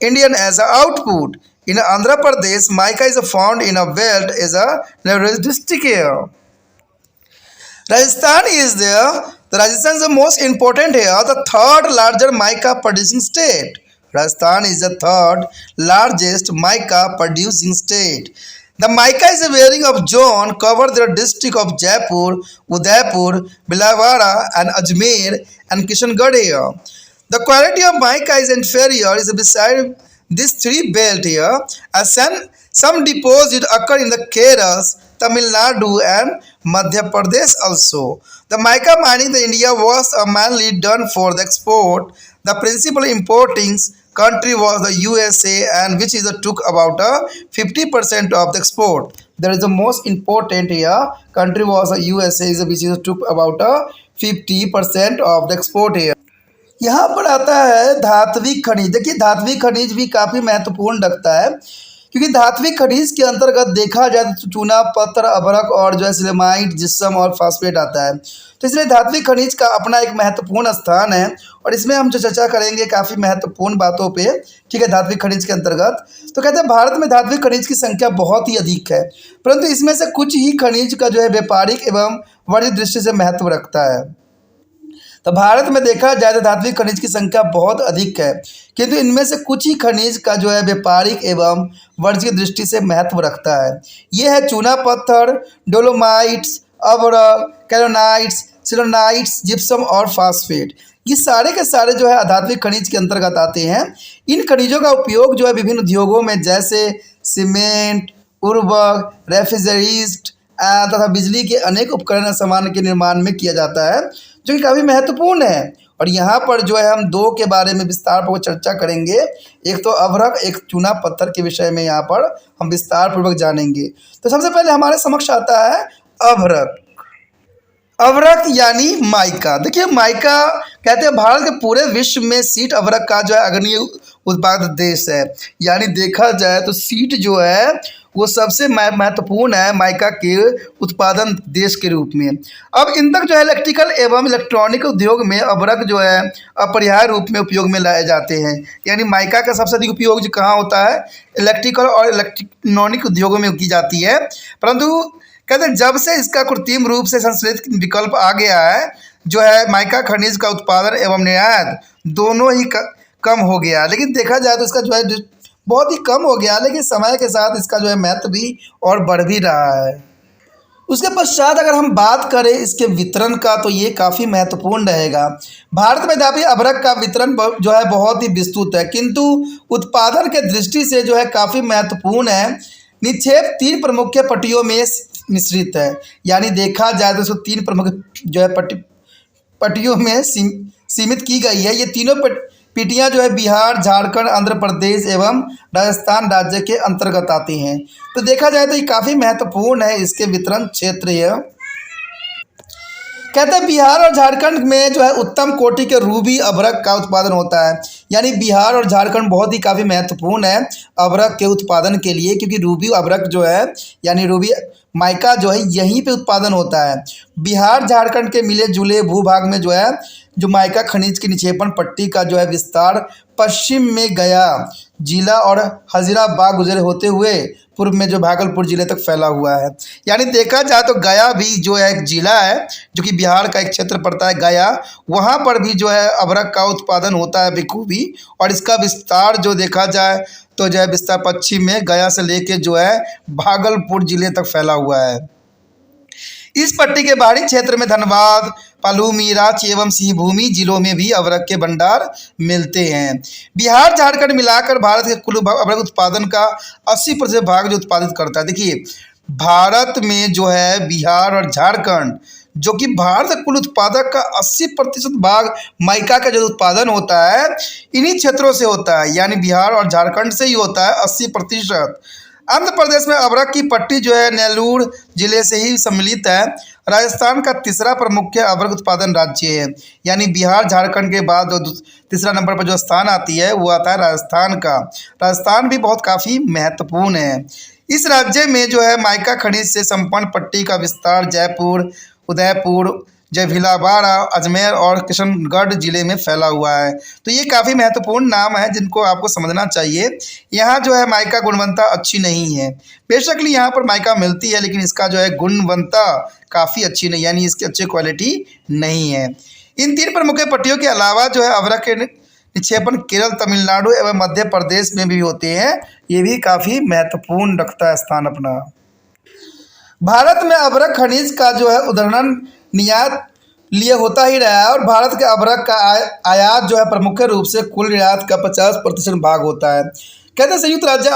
Indian as a output. In Andhra Pradesh, mica is found in a belt as a district here. Rajasthan is there. The Rajasthan is the most important here, the third larger mica producing state. Rajasthan is the third largest mica producing state. The mica is a wearing of zone cover the district of Jaipur, Udaipur, Bhilwara and Ajmer and Kishangarh here. The quality of mica is inferior is beside these three belt here, as some deposit occur in the Kerala, Tamil Nadu and Madhya Pradesh also. The mica mining in India was mainly done for the export. The principal importing country was the USA, and which is took about 50% of the export. That is the most important here. Country was the USA, is which is took about 50% of the export here. यहाँ पर आता है धात्विक खनिज। देखिए धात्विक खनिज भी काफ़ी महत्वपूर्ण रखता है, क्योंकि धात्विक खनिज के अंतर्गत देखा जाए तो चूना, पत्थर, अभ्रक और जो है सिलेमाइट, जिप्सम और फास्फेट आता है। तो इसलिए धात्विक खनिज का अपना एक महत्वपूर्ण स्थान है, और इसमें हम जो चर्चा करेंगे काफ़ी महत्वपूर्ण बातों पे, ठीक है, धात्विक खनिज के अंतर्गत। तो कहते हैं भारत में धात्विक खनिज की संख्या बहुत ही अधिक है, परंतु इसमें से कुछ ही खनिज का जो है व्यापारिक एवं वाणिज्यिक दृष्टि से महत्व रखता है। तो भारत में देखा जाए तो धात्विक खनिज की संख्या बहुत अधिक है, किंतु इनमें से कुछ ही खनिज का जो है व्यापारिक एवं वाणिज्यिक दृष्टि से महत्व रखता है। ये है चूना पत्थर, डोलोमाइट्स, अभ्रक, कैलोनाइट्स, सिलोनाइट्स, जिप्सम और फास्फेट। ये सारे के सारे जो है अधात्विक खनिज के अंतर्गत आते हैं। इन खनिजों का उपयोग जो है विभिन्न उद्योगों में जैसे सीमेंट, उर्वरक, रेफ्रिजरेंट तथा बिजली के अनेक उपकरण सामान के निर्माण में किया जाता है, जो कि काफ़ी महत्वपूर्ण है। और यहाँ पर जो है हम दो के बारे में विस्तार पूर्वक चर्चा करेंगे, एक तो अभ्रक, एक चूना पत्थर के विषय में यहाँ पर हम विस्तार पूर्वक जानेंगे। तो सबसे पहले हमारे समक्ष आता है अभ्रक। अभ्रक यानी माइका। देखिए माइका कहते हैं भारत के पूरे विश्व में सीट अभ्रक का जो है अग्रणी उत्पादक देश है। यानी देखा जाए तो सीट जो है वो सबसे महत्वपूर्ण है माइका के उत्पादन देश के रूप में। अब इन तक जो है इलेक्ट्रिकल एवं इलेक्ट्रॉनिक उद्योग में अभ्रक जो है अपरिहार्य रूप में उपयोग में लाए जाते हैं। यानी माइका का सबसे अधिक उपयोग जो कहाँ होता है, इलेक्ट्रिकल और इलेक्ट्रॉनिक उद्योगों में की जाती है। परंतु कहते हैं जब से इसका कृत्रिम रूप से संश्लेषित विकल्प आ गया है, जो है माइका खनिज का उत्पादन एवं निर्यात दोनों ही कम हो गया। लेकिन देखा जाए तो इसका जो है बहुत ही कम हो गया, लेकिन समय के साथ इसका जो है महत्व भी और बढ़ भी रहा है। उसके पश्चात अगर हम बात करें इसके वितरण का, तो ये काफ़ी महत्वपूर्ण रहेगा। भारत में दापी अभ्रक का वितरण जो है बहुत ही विस्तृत है, किंतु उत्पादन के दृष्टि से जो है काफ़ी महत्वपूर्ण है। निक्षेप 3 प्रमुख पट्टियों में मिश्रित है। यानी देखा जाए तो इसको 3 प्रमुख जो है पट्टियों में सीमित की गई है। ये तीनों पट्टियाँ जो है बिहार, झारखंड, आंध्र प्रदेश एवं राजस्थान राज्य के अंतर्गत आती हैं। तो देखा जाए तो ये काफ़ी महत्वपूर्ण है इसके वितरण क्षेत्र है। कहते हैं बिहार और झारखंड में जो है उत्तम कोटि के रूबी अभ्रक का उत्पादन होता है। यानी बिहार और झारखंड बहुत ही काफ़ी महत्वपूर्ण है अभ्रक के उत्पादन के लिए, क्योंकि रूबी अभ्रक जो है यानी रूबी माइका जो है यहीं पे उत्पादन होता है। बिहार झारखंड के मिले जुले भूभाग में जो है जो माइका खनिज की निक्षेपण पट्टी का जो है विस्तार पश्चिम में गया जिला और हजीराबाग गुजरे होते हुए पूर्व में जो भागलपुर जिले तक फैला हुआ है। यानी देखा जाए तो गया भी जो है एक जिला है, जो कि बिहार का एक क्षेत्र पड़ता है गया, वहाँ पर भी जो है अभ्रक का उत्पादन होता है बखूबी। और इसका विस्तार जो देखा जाए तो जो है विस्तार पश्चिम में गया से लेके जो है भागलपुर जिले तक फैला हुआ है। इस पट्टी के बाहरी क्षेत्र में धनबाद, पलामू, रांची एवं सिंहभूमि जिलों में भी अभ्रक के भंडार मिलते हैं। बिहार झारखंड मिलाकर भारत के कुल अभ्रक उत्पादन का 80% भाग जो उत्पादित करता है। देखिए भारत में जो है बिहार और झारखंड, जो कि भारत के कुल उत्पादक का 80% भाग माइका का जो उत्पादन होता है इन्हीं क्षेत्रों से होता है। यानी बिहार और झारखंड से ही होता है 80%। आंध्र प्रदेश में अभ्रक की पट्टी जो है नेल्लूर जिले से ही सम्मिलित है। राजस्थान का तीसरा प्रमुख अभ्रक उत्पादन राज्य है। यानी बिहार झारखंड के बाद जो तीसरा नंबर पर जो स्थान आती है वो आता है राजस्थान का। राजस्थान भी बहुत काफ़ी महत्वपूर्ण है। इस राज्य में जो है माइका खनिज से संपन्न पट्टी का विस्तार जयपुर, उदयपुर, जय भीलवाड़ा, अजमेर और किशनगढ़ जिले में फैला हुआ है। तो ये काफ़ी महत्वपूर्ण नाम है जिनको आपको समझना चाहिए। यहाँ जो है माइका गुणवत्ता अच्छी नहीं है। बेशक यहाँ पर माइका मिलती है, लेकिन इसका जो है गुणवत्ता काफ़ी अच्छी नहीं, यानी इसकी अच्छी क्वालिटी नहीं है। इन 3 प्रमुख पट्टियों के अलावा जो है अभ्रक के निक्षेपण केरल, तमिलनाडु एवं मध्य प्रदेश में भी होते हैं। ये भी काफ़ी महत्वपूर्ण रखता है स्थान अपना। भारत में अभ्रक खनिज का जो है उदाहरण निर्यात लिए होता ही रहा है, और भारत के अभ्रक का आयात जो है प्रमुख रूप से कुल निर्यात का 50% भाग होता है। कहते हैं संयुक्त राज्य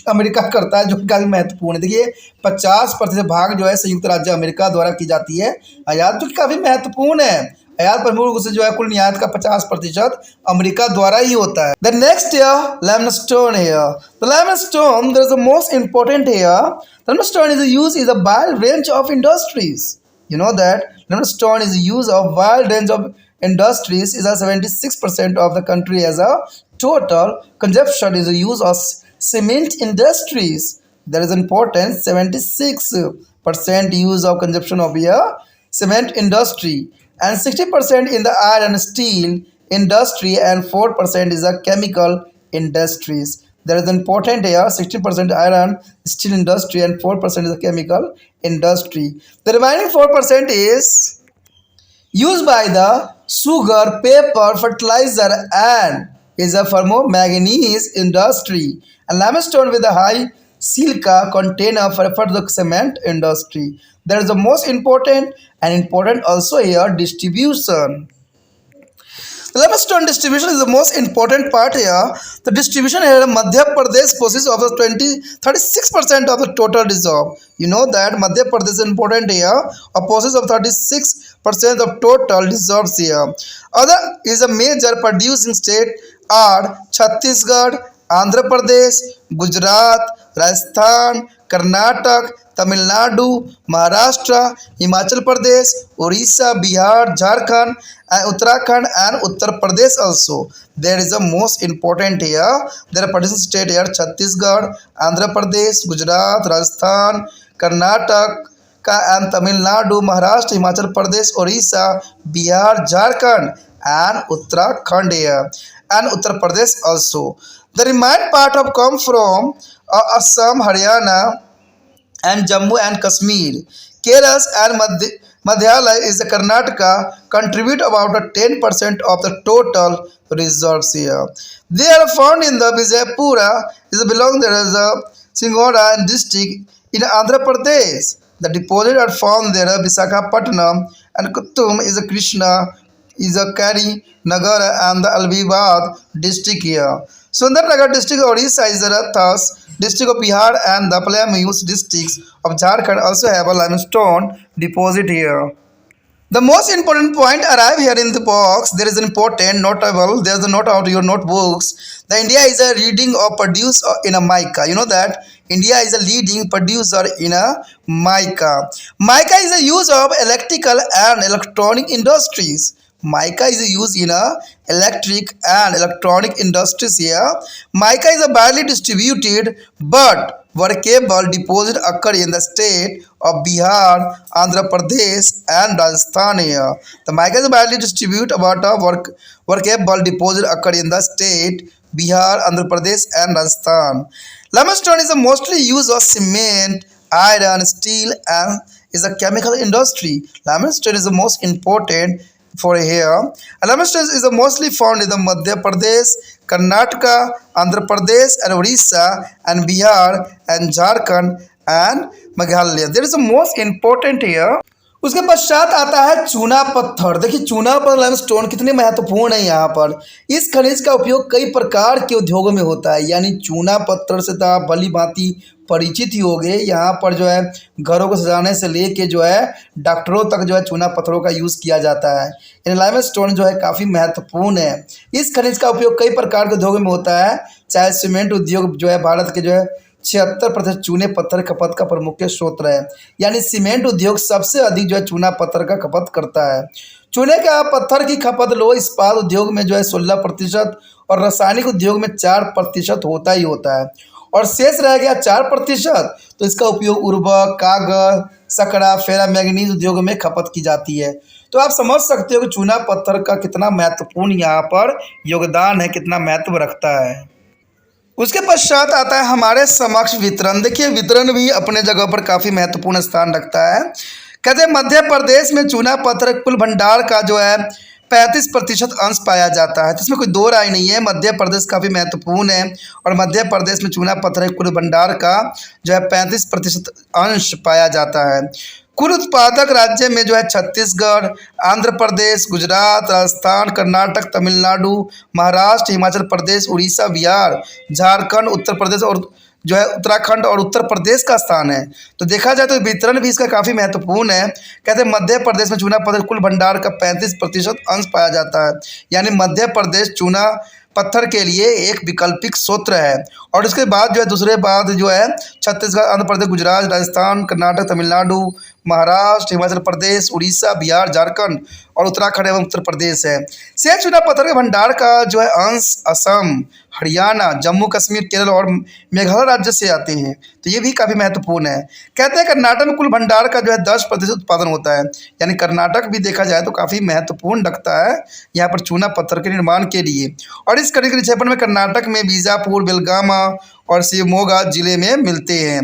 अमेरिका करता है, जो कि काफ़ी महत्वपूर्ण है। देखिए 50% भाग जो है संयुक्त राज्य अमेरिका द्वारा की जाती है आयात, जो कि काफ़ी महत्वपूर्ण है। आयात प्रमुख रूप से जो है कुल निर्यात का 50% अमेरिका द्वारा ही होता है। The next limestone here, the limestone there is the most important here, limestone is use in a wide range of industries. You know that limestone is used of wide range of industries is a 76% of the country as a total consumption is the use of cement industries. There is important 76% use of consumption of a cement industry and 60% in the iron and steel industry and 4% is a chemical industries. There is important here 60% iron steel industry and 4% is the chemical industry. The remaining 4% is used by the sugar, paper, fertilizer and is a manganese industry. And limestone with a high silica container for the cement industry. There is the most important and important also here distribution. Limestone distribution is the most important part here. The distribution here in Madhya Pradesh possesses of the 36% of the total reserve. You know that Madhya Pradesh is important here, or possesses of 36% of total reserves here. Other is a major producing state are Chhattisgarh, Andhra Pradesh, Gujarat, Rajasthan, Karnataka, Tamil Nadu, Maharashtra, Himachal Pradesh, Orissa, Bihar, Jharkhand, and Uttarakhand and Uttar Pradesh also. There is a most important here. There are producing state here Chhattisgarh, Andhra Pradesh, Gujarat, Rajasthan, Karnataka and Tamil Nadu, Maharashtra, Himachal Pradesh, Orissa, Bihar, Jharkhand and Uttarakhand here and Uttar Pradesh also. The remaining part of come from Assam, Haryana and Jammu and Kashmir. Kerala and Madhyalaya is the Karnataka contribute about 10% of the total reserves here. They are found in the Vijaypura is belong there is a Singora district in Andhra Pradesh. The deposit are found there Visakhapatnam and Kuttum is a Krishna is a Kari Nagar and the Albibad district here. Sundarnagar district of Odisha is the thus district of Bihar and the Palamayus districts of Jharkhand also have a limestone deposit here. The most important point arrive here in the box. There is an important notable. There is a note out of your notebooks. The India is a leading or producer in a mica. You know that India is a leading producer in a mica. Mica is a use of electrical and electronic industries. Mica is used in a electric and electronic industries here. Mica is a widely distributed but workable deposit occur in the state of Bihar, Andhra Pradesh and Rajasthan here. The mica is widely distributed but a workable deposit occur in the state Bihar, Andhra Pradesh and Rajasthan. Limestone is a mostly used of cement, iron, steel and is a chemical industry. Limestone is the most important for here. Limestone is mostly found in the Madhya Pradesh, Karnataka, Andhra Pradesh and Orissa and Bihar and Jharkhand and Meghalaya. There is the most important here. उसके पश्चात आता है चूना पत्थर। देखिए चूना पर limestone कितने महत्वपूर्ण है यहाँ पर। इस खनिज का उपयोग कई प्रकार के उद्योगों में होता है, यानी चूना पत्थर से तो आप भली भांति परिचित ही होंगे। यहाँ पर जो है घरों को सजाने से लेके जो है डॉक्टरों तक जो है चूना पत्थरों का यूज़ किया जाता है। इन लाइमस्टोन जो है काफ़ी महत्वपूर्ण है। इस खनिज का उपयोग कई प्रकार के उद्योगों में होता है, चाहे सीमेंट उद्योग जो है भारत के जो है 76% चूने पत्थर खपत का प्रमुख स्रोत है, यानी सीमेंट उद्योग सबसे अधिक जो है चूना पत्थर का खपत करता है। चूने का पत्थर की खपत लोह इस्पात उद्योग में जो है 16% और रासायनिक उद्योग में 4% होता ही होता है, और शेष रह गया 4%, तो इसका उपयोग उर्वरक, कागज, सकड़ा, फेरा मैग्नीज उद्योग में खपत की जाती है। तो आप समझ सकते हो कि चूना पत्थर का कितना महत्वपूर्ण यहाँ पर योगदान है, कितना महत्व रखता है। उसके पश्चात आता है हमारे समक्ष वितरण। देखिए वितरण भी अपने जगह पर काफ़ी महत्वपूर्ण स्थान रखता है। कहते हैं मध्य प्रदेश में चूना पत्थर कुल भंडार का जो है 35% अंश पाया जाता है, तो इसमें कोई दो राय नहीं है। मध्य प्रदेश काफ़ी महत्वपूर्ण है और मध्य प्रदेश में चूना पत्थर कुल भंडार का जो है 35% अंश पाया जाता है। कुल उत्पादक राज्य में जो है छत्तीसगढ़, आंध्र प्रदेश, गुजरात, राजस्थान, कर्नाटक, तमिलनाडु, महाराष्ट्र, हिमाचल प्रदेश, उड़ीसा, बिहार, झारखंड, उत्तर प्रदेश और जो है उत्तराखंड और उत्तर प्रदेश का स्थान है। तो देखा जाए तो वितरण भी इसका काफ़ी महत्वपूर्ण है। कहते हैं मध्य प्रदेश में चूना पत्थर कुल भंडार का 35% अंश पाया जाता है, यानी मध्य प्रदेश चूना पत्थर के लिए एक वैकल्पिक स्रोत है। और इसके बाद जो है दूसरे बाद जो है छत्तीसगढ़, आंध्र प्रदेश, गुजरात, राजस्थान, कर्नाटक, तमिलनाडु, महाराष्ट्र, हिमाचल प्रदेश, उड़ीसा, बिहार, झारखंड और उत्तराखंड एवं उत्तर प्रदेश है। शेष चूना पत्थर के भंडार का जो है अंश असम, हरियाणा, जम्मू कश्मीर, केरल और मेघालय राज्य से आते हैं। तो ये भी काफ़ी महत्वपूर्ण है। कहते हैं कर्नाटक में कुल भंडार का जो है 10% उत्पादन होता है, यानी कर्नाटक भी देखा जाए तो काफ़ी महत्वपूर्ण रखता है यहाँ पर चूना पत्थर के निर्माण के लिए। और इस कड़ी के निक्षेपण में कर्नाटक में बीजापुर, बेलगामा और शिवमोगा जिले में मिलते हैं।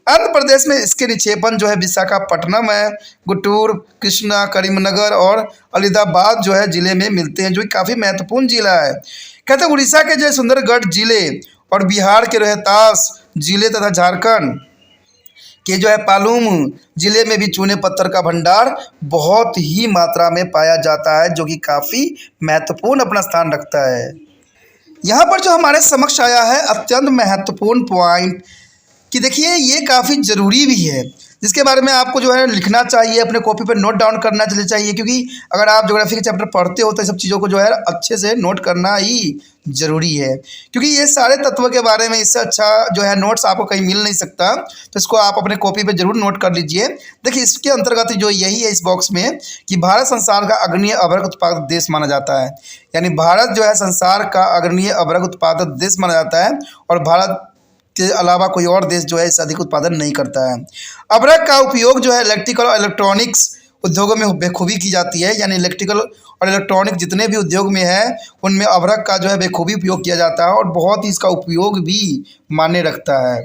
आंध्र प्रदेश में इसके निक्षेपण जो है विशाखापट्टनम है, गुंटूर, कृष्णा, करीमनगर और अलीदाबाद जो है जिले में मिलते हैं, जो कि काफ़ी महत्वपूर्ण जिला है। कहते हैं उड़ीसा के जो सुंदरगढ़ जिले और बिहार के रोहतास जिले तथा झारखंड के जो है पालूम जिले में भी चूने पत्थर का भंडार बहुत ही मात्रा में पाया जाता है, जो कि काफ़ी महत्वपूर्ण अपना स्थान रखता है। यहाँ पर जो हमारे समक्ष आया है अत्यंत महत्वपूर्ण पॉइंट कि देखिए ये काफ़ी ज़रूरी भी है, जिसके बारे में आपको जो है लिखना चाहिए, अपने कॉपी पर नोट डाउन करना चाहिए, क्योंकि अगर आप ज्योग्राफी के चैप्टर पढ़ते हो तो सब चीज़ों को जो है अच्छे से नोट करना ही ज़रूरी है, क्योंकि ये सारे तत्वों के बारे में इससे अच्छा जो है नोट्स आपको कहीं मिल नहीं सकता। तो इसको आप अपने कॉपी पे जरूर नोट कर लीजिए। देखिए इसके अंतर्गत जो यही है इस बॉक्स में कि भारत संसार का अग्रणीय अभ्रक उत्पादक देश माना जाता है, यानी भारत जो है संसार का अग्रणीय अभ्रक उत्पादक देश माना जाता है और भारत के अलावा कोई और देश जो है इससे अधिक उत्पादन नहीं करता है। अभ्रक का उपयोग जो है इलेक्ट्रिकल और इलेक्ट्रॉनिक्स उद्योगों में बेखूबी की जाती है, यानी इलेक्ट्रिकल और इलेक्ट्रॉनिक जितने भी उद्योग में है उनमें अभ्रक का जो है बेखूबी उपयोग किया जाता है और बहुत ही इसका उपयोग भी मायने रखता है।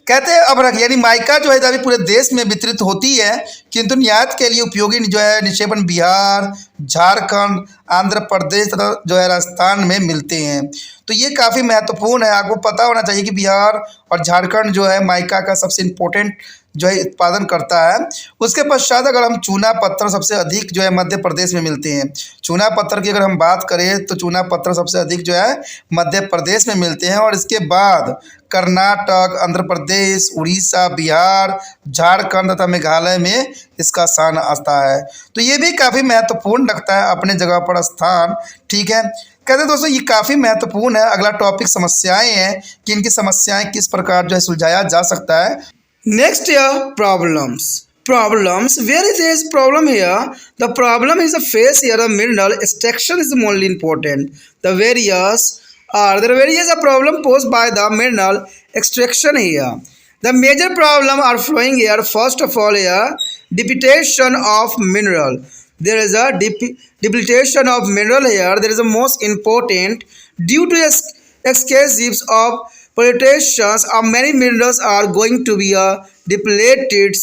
कहते हैं अभ्रक यानी माइका जो है अभी पूरे देश में वितरित होती है, किंतु निर्यात के लिए उपयोगी जो है निक्षेपण बिहार, झारखंड, आंध्र प्रदेश तथा जो है राजस्थान में मिलते हैं। तो ये काफ़ी महत्वपूर्ण है, आपको पता होना चाहिए कि बिहार और झारखंड जो है माइका का सबसे इम्पोर्टेंट जो है उत्पादन करता है। उसके पश्चात अगर हम चूना पत्थर सबसे अधिक जो है मध्य प्रदेश में मिलते हैं। चूना पत्थर की अगर हम बात करें तो चूना पत्थर सबसे अधिक जो है मध्य प्रदेश में मिलते हैं और इसके बाद कर्नाटक, आंध्र प्रदेश, उड़ीसा, बिहार, झारखंड तथा मेघालय में इसका स्थान आता है। तो ये भी काफ़ी महत्वपूर्ण रखता है अपने जगह पर स्थान। ठीक है, कहते हैं दोस्तों ये काफ़ी महत्वपूर्ण है। अगला टॉपिक समस्याएं हैं कि इनकी समस्याएं किस प्रकार जो है सुलझाया जा सकता है। Next here, problems. Problems. Where is this problem here? The problem is the phase here. The mineral extraction is only important. The various a problem posed by the mineral extraction here. The major problem are flowing here. First of all here, depletion of mineral. There is a depletion of mineral here. There is a most important due to excessive of pollutations of many minerals are going to be depleted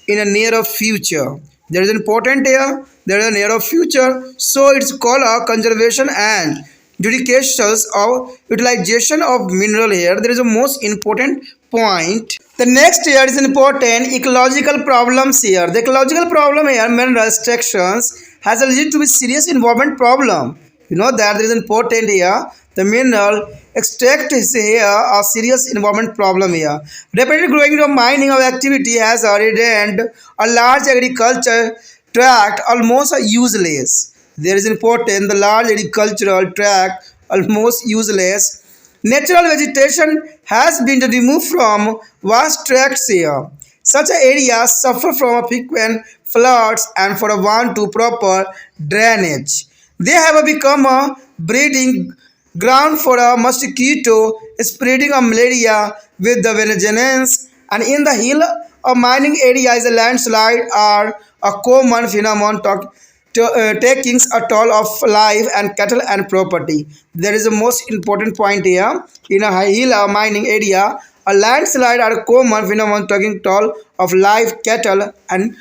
in a near future. There is important here. There is a near future. So it's called a conservation and dedications of utilization of mineral here. There is a most important point. The next here is important ecological problems here. The ecological problem here, mineral extractions has a lead to be serious environment problem. You know that there is important here. The mineral extract is here a serious environment problem here. Rapidly growing of mining of activity has rendered a large agriculture tract almost useless. There is important the large agricultural tract almost useless. Natural vegetation has been removed from vast tracts here. Such areas suffer from frequent floods and for a want to proper drainage. They have become a breeding ground for a mosquito spreading of malaria with the vengeance, and in the hill of mining areas a landslide are a common phenomenon taking a toll of life and cattle and property. There is a most important point here. In a hill of mining area a landslide are a common phenomenon taking toll of life, cattle and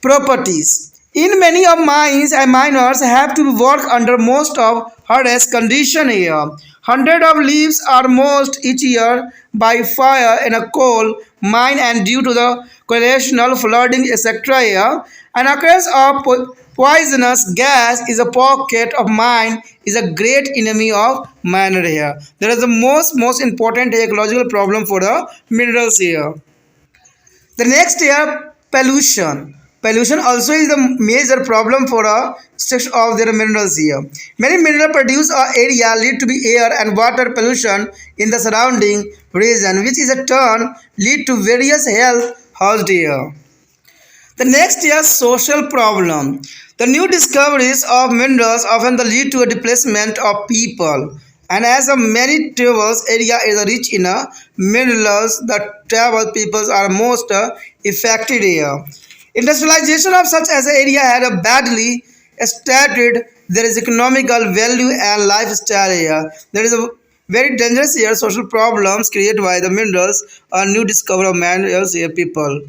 properties. In many of mines, miners have to work under most of hardest condition here. Hundred of leaves are moist each year by fire in a coal mine, and due to the corrosional flooding etc. here, an occurrence of poisonous gas is a pocket of mine is a great enemy of man here. That is the most important ecological problem for the minerals here. The next here, pollution. Pollution also is the major problem for a section of their minerals here. Many mineral produce area lead to be air and water pollution in the surrounding region, which is a turn lead to various health hazards here. The next is social problem. The new discoveries of minerals often lead to a displacement of people. And as a many travels area is rich in minerals, the travel peoples are most affected here. Industrialization of such as area had a badly started there is economical value and lifestyle here. There is a very dangerous here social problems created by the minerals or new discovery of minerals here people.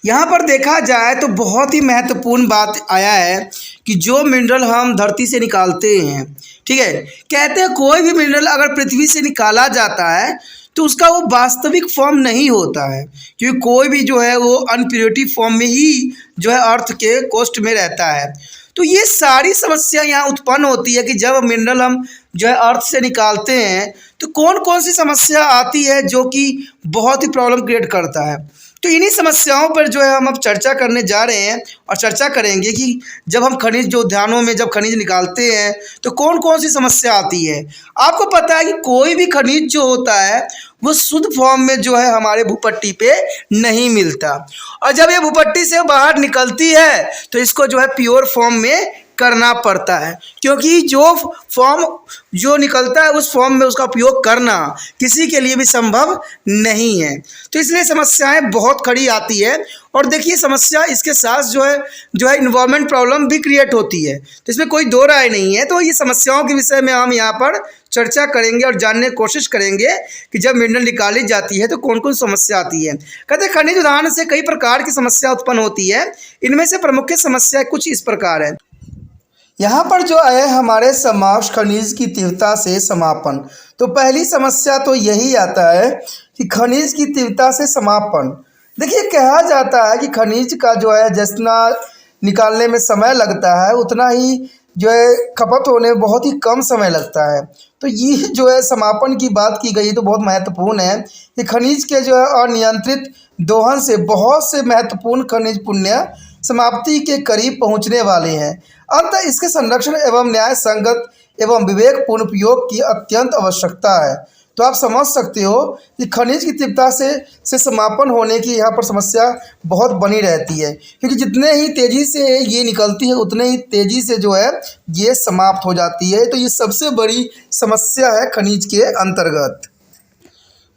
यहाँ पर देखा जाए तो बहुत ही महत्वपूर्ण बात आया है कि जो मिनरल हम धरती से निकालते हैं, ठीक है, कहते हैं कोई भी मिनरल अगर पृथ्वी से निकाला जाता है तो उसका वो वास्तविक फॉर्म नहीं होता है, क्योंकि कोई भी जो है वो अनप्योरिटी फॉर्म में ही जो है अर्थ के कोस्ट में रहता है। तो ये सारी समस्या यहाँ उत्पन्न होती है कि जब मिनरल हम जो है अर्थ से निकालते हैं तो कौन कौन सी समस्या आती है जो कि बहुत ही प्रॉब्लम क्रिएट करता है। तो इन्हीं समस्याओं पर जो है हम अब चर्चा करने जा रहे हैं और चर्चा करेंगे कि जब हम खनिज जो उद्यानों में जब खनिज निकालते हैं तो कौन कौन सी समस्या आती है। आपको पता है कि कोई भी खनिज जो होता है वो शुद्ध फॉर्म में जो है हमारे भूपट्टी पे नहीं मिलता, और जब ये भूपट्टी से बाहर निकलती है तो इसको जो है प्योर फॉर्म में करना पड़ता है, क्योंकि जो फॉर्म जो निकलता है उस फॉर्म में उसका उपयोग करना किसी के लिए भी संभव नहीं है। तो इसलिए समस्याएं बहुत खड़ी आती है। और देखिए समस्या इसके साथ जो है इन्वायरमेंट प्रॉब्लम भी क्रिएट होती है, तो इसमें कोई दो राय नहीं है। तो ये समस्याओं के विषय में हम यहाँ पर चर्चा करेंगे और जानने की कोशिश करेंगे कि जब मिनरल निकाली जाती है तो कौन कौन समस्या आती है। कहते हैं खनिज उदाहरण से कई प्रकार की समस्या उत्पन्न होती है, इनमें से प्रमुख समस्या कुछ इस प्रकार है। यहाँ पर जो है हमारे समक्ष खनिज की तीव्रता से समापन। तो पहली समस्या तो यही आता है कि खनिज की तीव्रता से समापन। देखिए कहा जाता है कि खनिज का जो है जितना निकालने में समय लगता है उतना ही जो है खपत होने में बहुत ही कम समय लगता है। तो ये जो है समापन की बात की गई तो बहुत महत्वपूर्ण है कि खनिज के जो है अनियंत्रित दोहन से बहुत से महत्वपूर्ण खनिज पुण्य समाप्ति के करीब पहुंचने वाले हैं। अतः इसके संरक्षण एवं न्याय संगत एवं विवेकपूर्ण उपयोग की अत्यंत आवश्यकता है। तो आप समझ सकते हो कि खनिज की तीव्रता से समापन होने की यहाँ पर समस्या बहुत बनी रहती है, क्योंकि जितने ही तेज़ी से ये निकलती है उतने ही तेज़ी से जो है ये समाप्त हो जाती है। तो ये सबसे बड़ी समस्या है खनिज के अंतर्गत।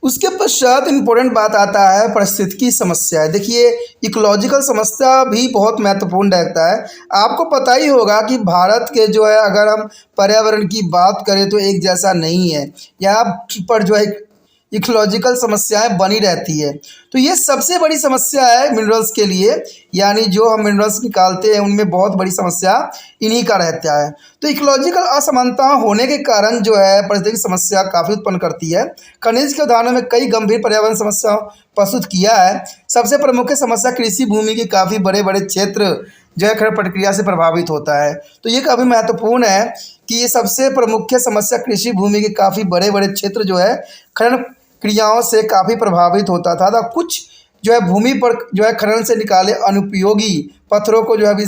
उसके पश्चात इम्पोर्टेंट बात आता है पारिस्थितिकी समस्या है। देखिए इकोलॉजिकल समस्या भी बहुत महत्वपूर्ण रहता है। आपको पता ही होगा कि भारत के जो है अगर हम पर्यावरण की बात करें तो एक जैसा नहीं है, यहाँ पर जो है इकोलॉजिकल समस्याएं बनी रहती है। तो ये सबसे बड़ी समस्या है मिनरल्स के लिए, यानी जो हम मिनरल्स निकालते हैं उनमें बहुत बड़ी समस्या इन्हीं का रहता है। तो इकोलॉजिकल असमानता होने के कारण जो है पारिस्थितिक समस्या काफ़ी उत्पन्न करती है। खनिज के उदाहरणों में कई गंभीर पर्यावरण समस्या प्रस्तुत किया है। सबसे प्रमुख समस्या कृषि भूमि के काफ़ी बड़े बड़े क्षेत्र जो है खनन प्रक्रिया से प्रभावित होता है। तो ये काफ़ी महत्वपूर्ण है कि ये सबसे प्रमुख समस्या कृषि भूमि के काफ़ी बड़े बड़े क्षेत्र जो है खनन क्रियाओं से काफ़ी प्रभावित होता था। तो कुछ जो है भूमि पर जो है खनन से निकाले अनुपयोगी पत्थरों को जो है अभी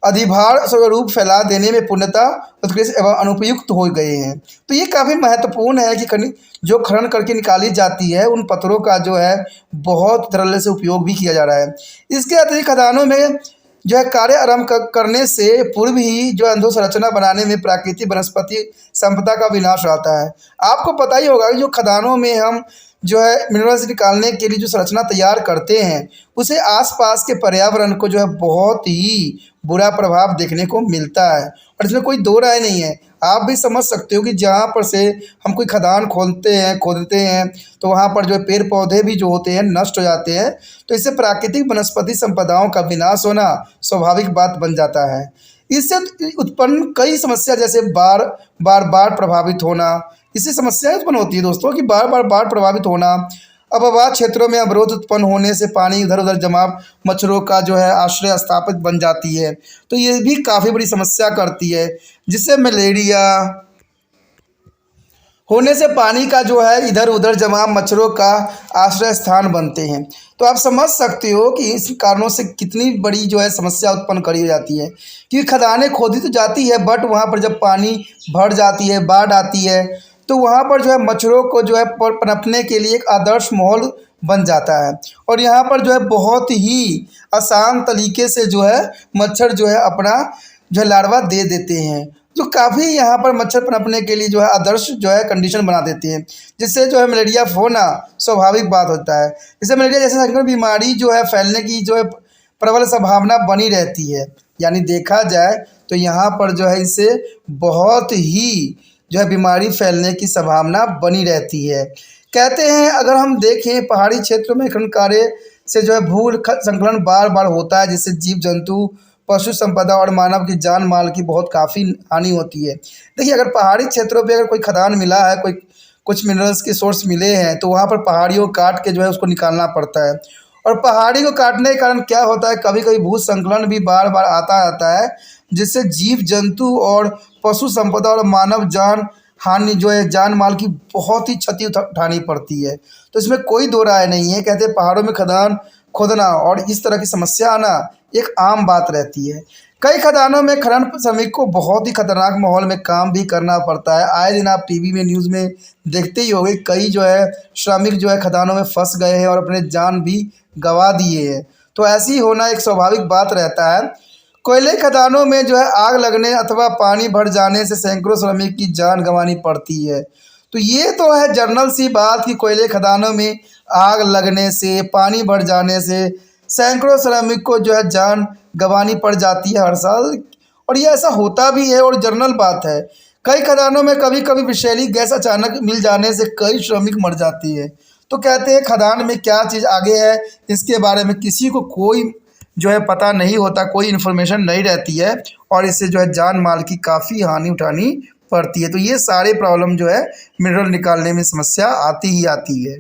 अधिभार स्वरूप फैला देने में पूर्णतः उत्कृष्ट एवं अनुपयुक्त हो गए हैं। तो ये काफ़ी महत्वपूर्ण है कि खनिज जो खनन करके निकाली जाती है उन पत्थरों का जो है बहुत तरह से उपयोग भी किया जा रहा है। इसके अतिरिक्त खदानों में जो है कार्य आरंभ करने से पूर्व ही जो अधोसंरचना बनाने में प्राकृतिक वनस्पति संपदा का विनाश आता है। आपको पता ही होगा कि जो खदानों में हम जो है मिनरल्स निकालने के लिए जो संरचना तैयार करते हैं उसे आसपास के पर्यावरण को जो है बहुत ही बुरा प्रभाव देखने को मिलता है, और इसमें कोई दो राय नहीं है। आप भी समझ सकते हो कि जहाँ पर से हम कोई खदान खोदते हैं तो वहाँ पर जो है पेड़ पौधे भी जो होते हैं नष्ट हो जाते हैं। तो इससे प्राकृतिक वनस्पति संपदाओं का विनाश होना स्वाभाविक बात बन जाता है। इससे उत्पन्न कई समस्या जैसे बार प्रभावित होना, इससे समस्याएं उत्पन्न होती है दोस्तों कि बार प्रभावित होना। अब आबाद क्षेत्रों में अवरोध उत्पन्न होने से पानी इधर उधर जमा मच्छरों का जो है आश्रय स्थापित बन जाती है, तो ये भी काफ़ी बड़ी समस्या करती है, जिससे मलेरिया होने से पानी का जो है इधर उधर जमा मच्छरों का आश्रय स्थान बनते हैं। तो आप समझ सकते हो कि इस कारणों से कितनी बड़ी जो है समस्या उत्पन्न करी जाती है, क्योंकि खदानें खोदी तो जाती है बट वहाँ पर जब पानी भर जाती है, बाढ़ आती है, तो वहाँ पर जो है मच्छरों को जो है पनपने के लिए एक आदर्श माहौल बन जाता है। और यहाँ पर जो है बहुत ही आसान तरीके से जो है मच्छर जो है अपना जो है लार्वा दे देते हैं, जो काफ़ी यहाँ पर मच्छर पनपने के लिए जो है आदर्श जो है कंडीशन बना देते हैं, जिससे जो है मलेरिया होना स्वाभाविक बात होता है। इससे मलेरिया जैसे संक्रामक बीमारी जो है फैलने की जो है प्रबल संभावना बनी रहती है। यानी देखा जाए तो यहाँ पर जो है इससे बहुत ही जो है बीमारी फैलने की संभावना बनी रहती है। कहते हैं अगर हम देखें पहाड़ी क्षेत्रों में खनन कार्य से जो है भू संकलन बार होता है, जिससे जीव जंतु, पशु संपदा और मानव की जान माल की बहुत काफ़ी हानि होती है। देखिए अगर पहाड़ी क्षेत्रों पे अगर कोई खदान मिला है, कोई कुछ मिनरल्स के सोर्स मिले हैं, तो वहाँ पर पहाड़ियों को काट के जो है उसको निकालना पड़ता है। और पहाड़ी को काटने के कारण क्या होता है, कभी कभी भू संकलन भी बार आता है, जिससे जीव जंतु और पशु संपदा और मानव जान हानि जो है जान माल की बहुत ही क्षति उठानी पड़ती है। तो इसमें कोई दो राय नहीं है। कहते हैं पहाड़ों में खदान खोदना और इस तरह की समस्या आना एक आम बात रहती है। कई खदानों में खनन श्रमिक को बहुत ही खतरनाक माहौल में काम भी करना पड़ता है। आए दिन आप टीवी में न्यूज़ में देखते ही होंगे, कई जो है श्रमिक जो है खदानों में फंस गए हैं और अपने जान भी गंवा दिए हैं। तो ऐसी होना एक स्वाभाविक बात रहता है। कोयले खदानों में जो है आग लगने अथवा पानी भर जाने से सैकड़ों श्रमिक की जान गंवानी पड़ती है। तो ये तो है जनरल सी बात कि कोयले खदानों में आग लगने से, पानी भर जाने से सैकड़ों श्रमिक को जो है जान गंवानी पड़ जाती है हर साल, और ये ऐसा होता भी है और जनरल बात है। कई खदानों में कभी कभी विषैली गैस अचानक मिल जाने से कई श्रमिक मर जाती है। तो कहते हैं खदान में क्या चीज़ आगे है इसके बारे में किसी को कोई जो है पता नहीं होता, कोई इन्फॉर्मेशन नहीं रहती है, और इससे जो है जान माल की काफ़ी हानि उठानी पड़ती है। तो ये सारे प्रॉब्लम जो है मिनरल निकालने में समस्या आती ही आती है।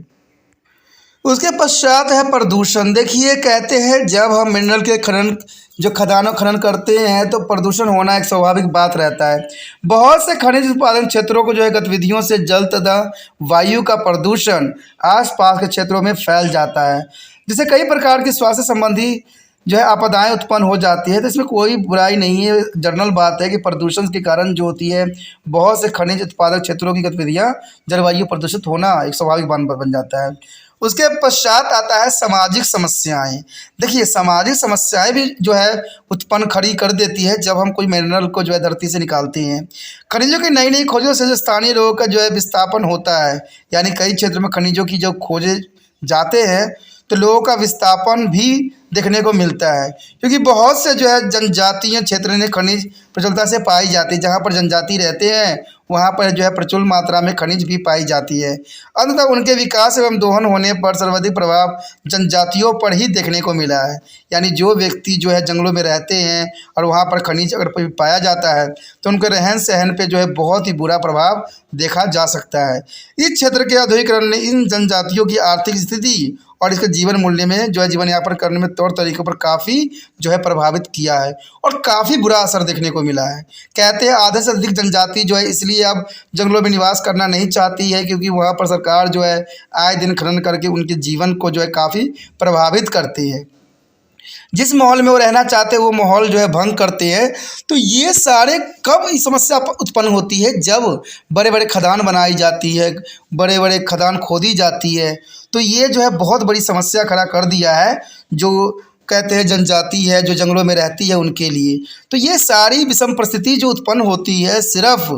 उसके पश्चात है प्रदूषण। देखिए कहते हैं जब हम मिनरल के खनन करते हैं तो प्रदूषण होना एक स्वाभाविक बात रहता है। बहुत से खनिज उत्पादन क्षेत्रों को जो है गतिविधियों से जल तथा वायु का प्रदूषण आसपास के क्षेत्रों में फैल जाता है, जिससे कई प्रकार की स्वास्थ्य संबंधी जो है आपदाएं उत्पन्न हो जाती है। तो इसमें कोई बुराई नहीं है, जनरल बात है कि प्रदूषण के कारण जो होती है बहुत से खनिज उत्पादक क्षेत्रों की गतिविधियां जलवायु प्रदूषित होना एक स्वाभाविक बन जाता है। उसके पश्चात आता है सामाजिक समस्याएं। देखिए सामाजिक समस्याएं भी जो है उत्पन्न खड़ी कर देती है जब हम कोई मिनरल को जो है धरती से निकालते हैं। खनिजों की नई खोजों से जो स्थानीय लोगों का जो है विस्थापन होता है, यानी कई क्षेत्रों में खनिजों की जब खोजे जाते हैं तो लोगों का विस्थापन भी देखने को मिलता है, क्योंकि बहुत से जो है जनजातीय क्षेत्र में खनिज प्रचुरता से पाई जाती है। जहाँ पर जनजाति रहते हैं वहाँ पर जो है प्रचुर मात्रा में खनिज भी पाई जाती है। अंततः उनके विकास एवं दोहन होने पर सर्वाधिक प्रभाव जनजातियों पर ही देखने को मिला है। यानी जो व्यक्ति जो है जंगलों में रहते हैं और वहाँ पर खनिज अगर पाया जाता है तो उनके रहन सहन पे जो है बहुत ही बुरा प्रभाव देखा जा सकता है। इस क्षेत्र के औद्योगिकरण ने इन जनजातियों की आर्थिक स्थिति और इसके जीवन मूल्य में जो है जीवन यापन करने में तौर तरीकों पर काफ़ी जो है प्रभावित किया है और काफ़ी बुरा असर देखने को मिला है। कहते हैं आधे से अधिक जनजाति जो है इसलिए अब जंगलों में निवास करना नहीं चाहती है, क्योंकि वहाँ पर सरकार जो है आए दिन खनन करके उनके जीवन को जो है काफ़ी प्रभावित करती है। जिस माहौल में वो रहना चाहते हैं वो माहौल जो है भंग करते हैं। तो ये सारे कब समस्या उत्पन्न होती है, जब बड़े बड़े खदान बनाई जाती है, बड़े बड़े खदान खोदी जाती है। तो ये जो है बहुत बड़ी समस्या खड़ा कर दिया है जो कहते हैं जनजाति है जो जंगलों में रहती है उनके लिए। तो ये सारी विषम परिस्थिति जो उत्पन्न होती है सिर्फ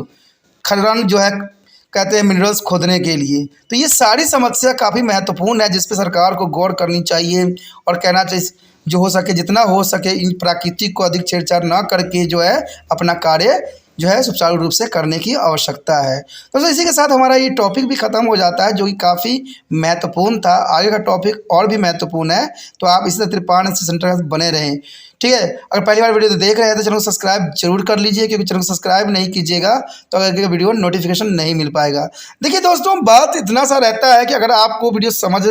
खनन जो है कहते हैं मिनरल्स खोदने के लिए। तो ये सारी समस्या काफ़ी महत्वपूर्ण है जिस पर सरकार को गौर करनी चाहिए और कहना चाहिए जो हो सके जितना हो सके इन प्राकृतिक को अधिक छेड़छाड़ ना करके जो है अपना कार्य जो है सुचारू रूप से करने की आवश्यकता है। दोस्तों इसी के साथ हमारा ये टॉपिक भी ख़त्म हो जाता है, जो कि काफ़ी महत्वपूर्ण था। आगे का टॉपिक और भी महत्वपूर्ण है, तो आप इसी तरह त्रिपाण सेंटर के साथ बने रहें। ठीक है, अगर पहली बार वीडियो तो देख रहे हैं तो चैनल को सब्सक्राइब जरूर कर लीजिए, क्योंकि चैनल को सब्सक्राइब नहीं कीजिएगा तो अगर वीडियो नोटिफिकेशन नहीं मिल पाएगा। देखिए दोस्तों, बात इतना सा रहता है कि अगर आपको वीडियो समझ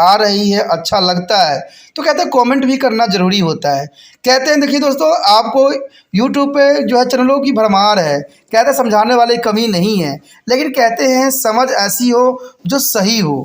आ रही है, अच्छा लगता है, तो कहते हैं कमेंट भी करना ज़रूरी होता है। कहते हैं देखिए दोस्तों, आपको यूट्यूब पे जो है चैनलों की भरमार है, कहते हैं समझाने वाले की कमी नहीं है, लेकिन कहते हैं समझ ऐसी हो जो सही हो।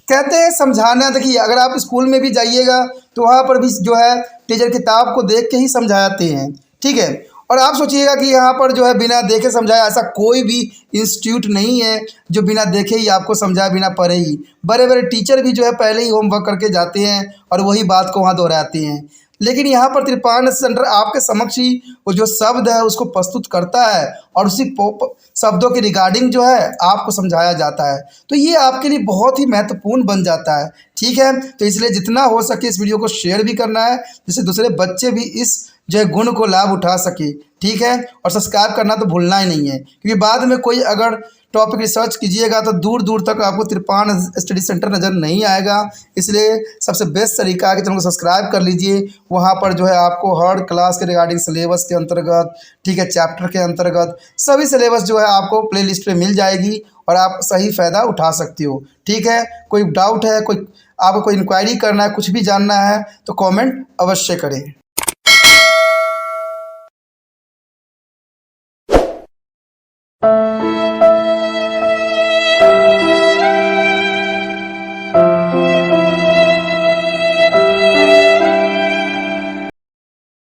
कहते हैं समझाना, देखिए अगर आप स्कूल में भी जाइएगा तो वहाँ पर भी जो है टीचर किताब को देख के ही समझाते हैं। ठीक है, और आप सोचिएगा कि यहाँ पर जो है बिना देखे समझाया, ऐसा कोई भी इंस्टीट्यूट नहीं है जो बिना देखे ही आपको समझाए, बिना पढ़े ही। बड़े बड़े टीचर भी जो है पहले ही होमवर्क करके जाते हैं और वही बात को वहाँ दोहराते हैं। लेकिन यहाँ पर त्रिपाण सेंटर आपके समक्ष ही वो जो शब्द है उसको प्रस्तुत करता है और उसी शब्दों के रिगार्डिंग जो है आपको समझाया जाता है, तो ये आपके लिए बहुत ही महत्वपूर्ण बन जाता है। ठीक है, तो इसलिए जितना हो सके इस वीडियो को शेयर भी करना है, जिससे दूसरे बच्चे भी इस जो है गुण को लाभ उठा सके। ठीक है, और सब्सक्राइब करना तो भूलना ही नहीं है, क्योंकि बाद में कोई अगर टॉपिक रिसर्च कीजिएगा तो दूर दूर तक आपको त्रिपाण स्टडी सेंटर नज़र नहीं आएगा। इसलिए सबसे बेस्ट तरीका है कि चैनल को सब्सक्राइब कर लीजिए। वहाँ पर जो है आपको हर क्लास के रिगार्डिंग सिलेबस के अंतर्गत, ठीक है, चैप्टर के अंतर्गत सभी सिलेबस जो है आपको प्लेलिस्ट पे मिल जाएगी और आप सही फ़ायदा उठा सकते हो। ठीक है, कोई डाउट है, कोई आपको कोई इंक्वायरी करना है, कुछ भी जानना है तो कमेंट अवश्य करें।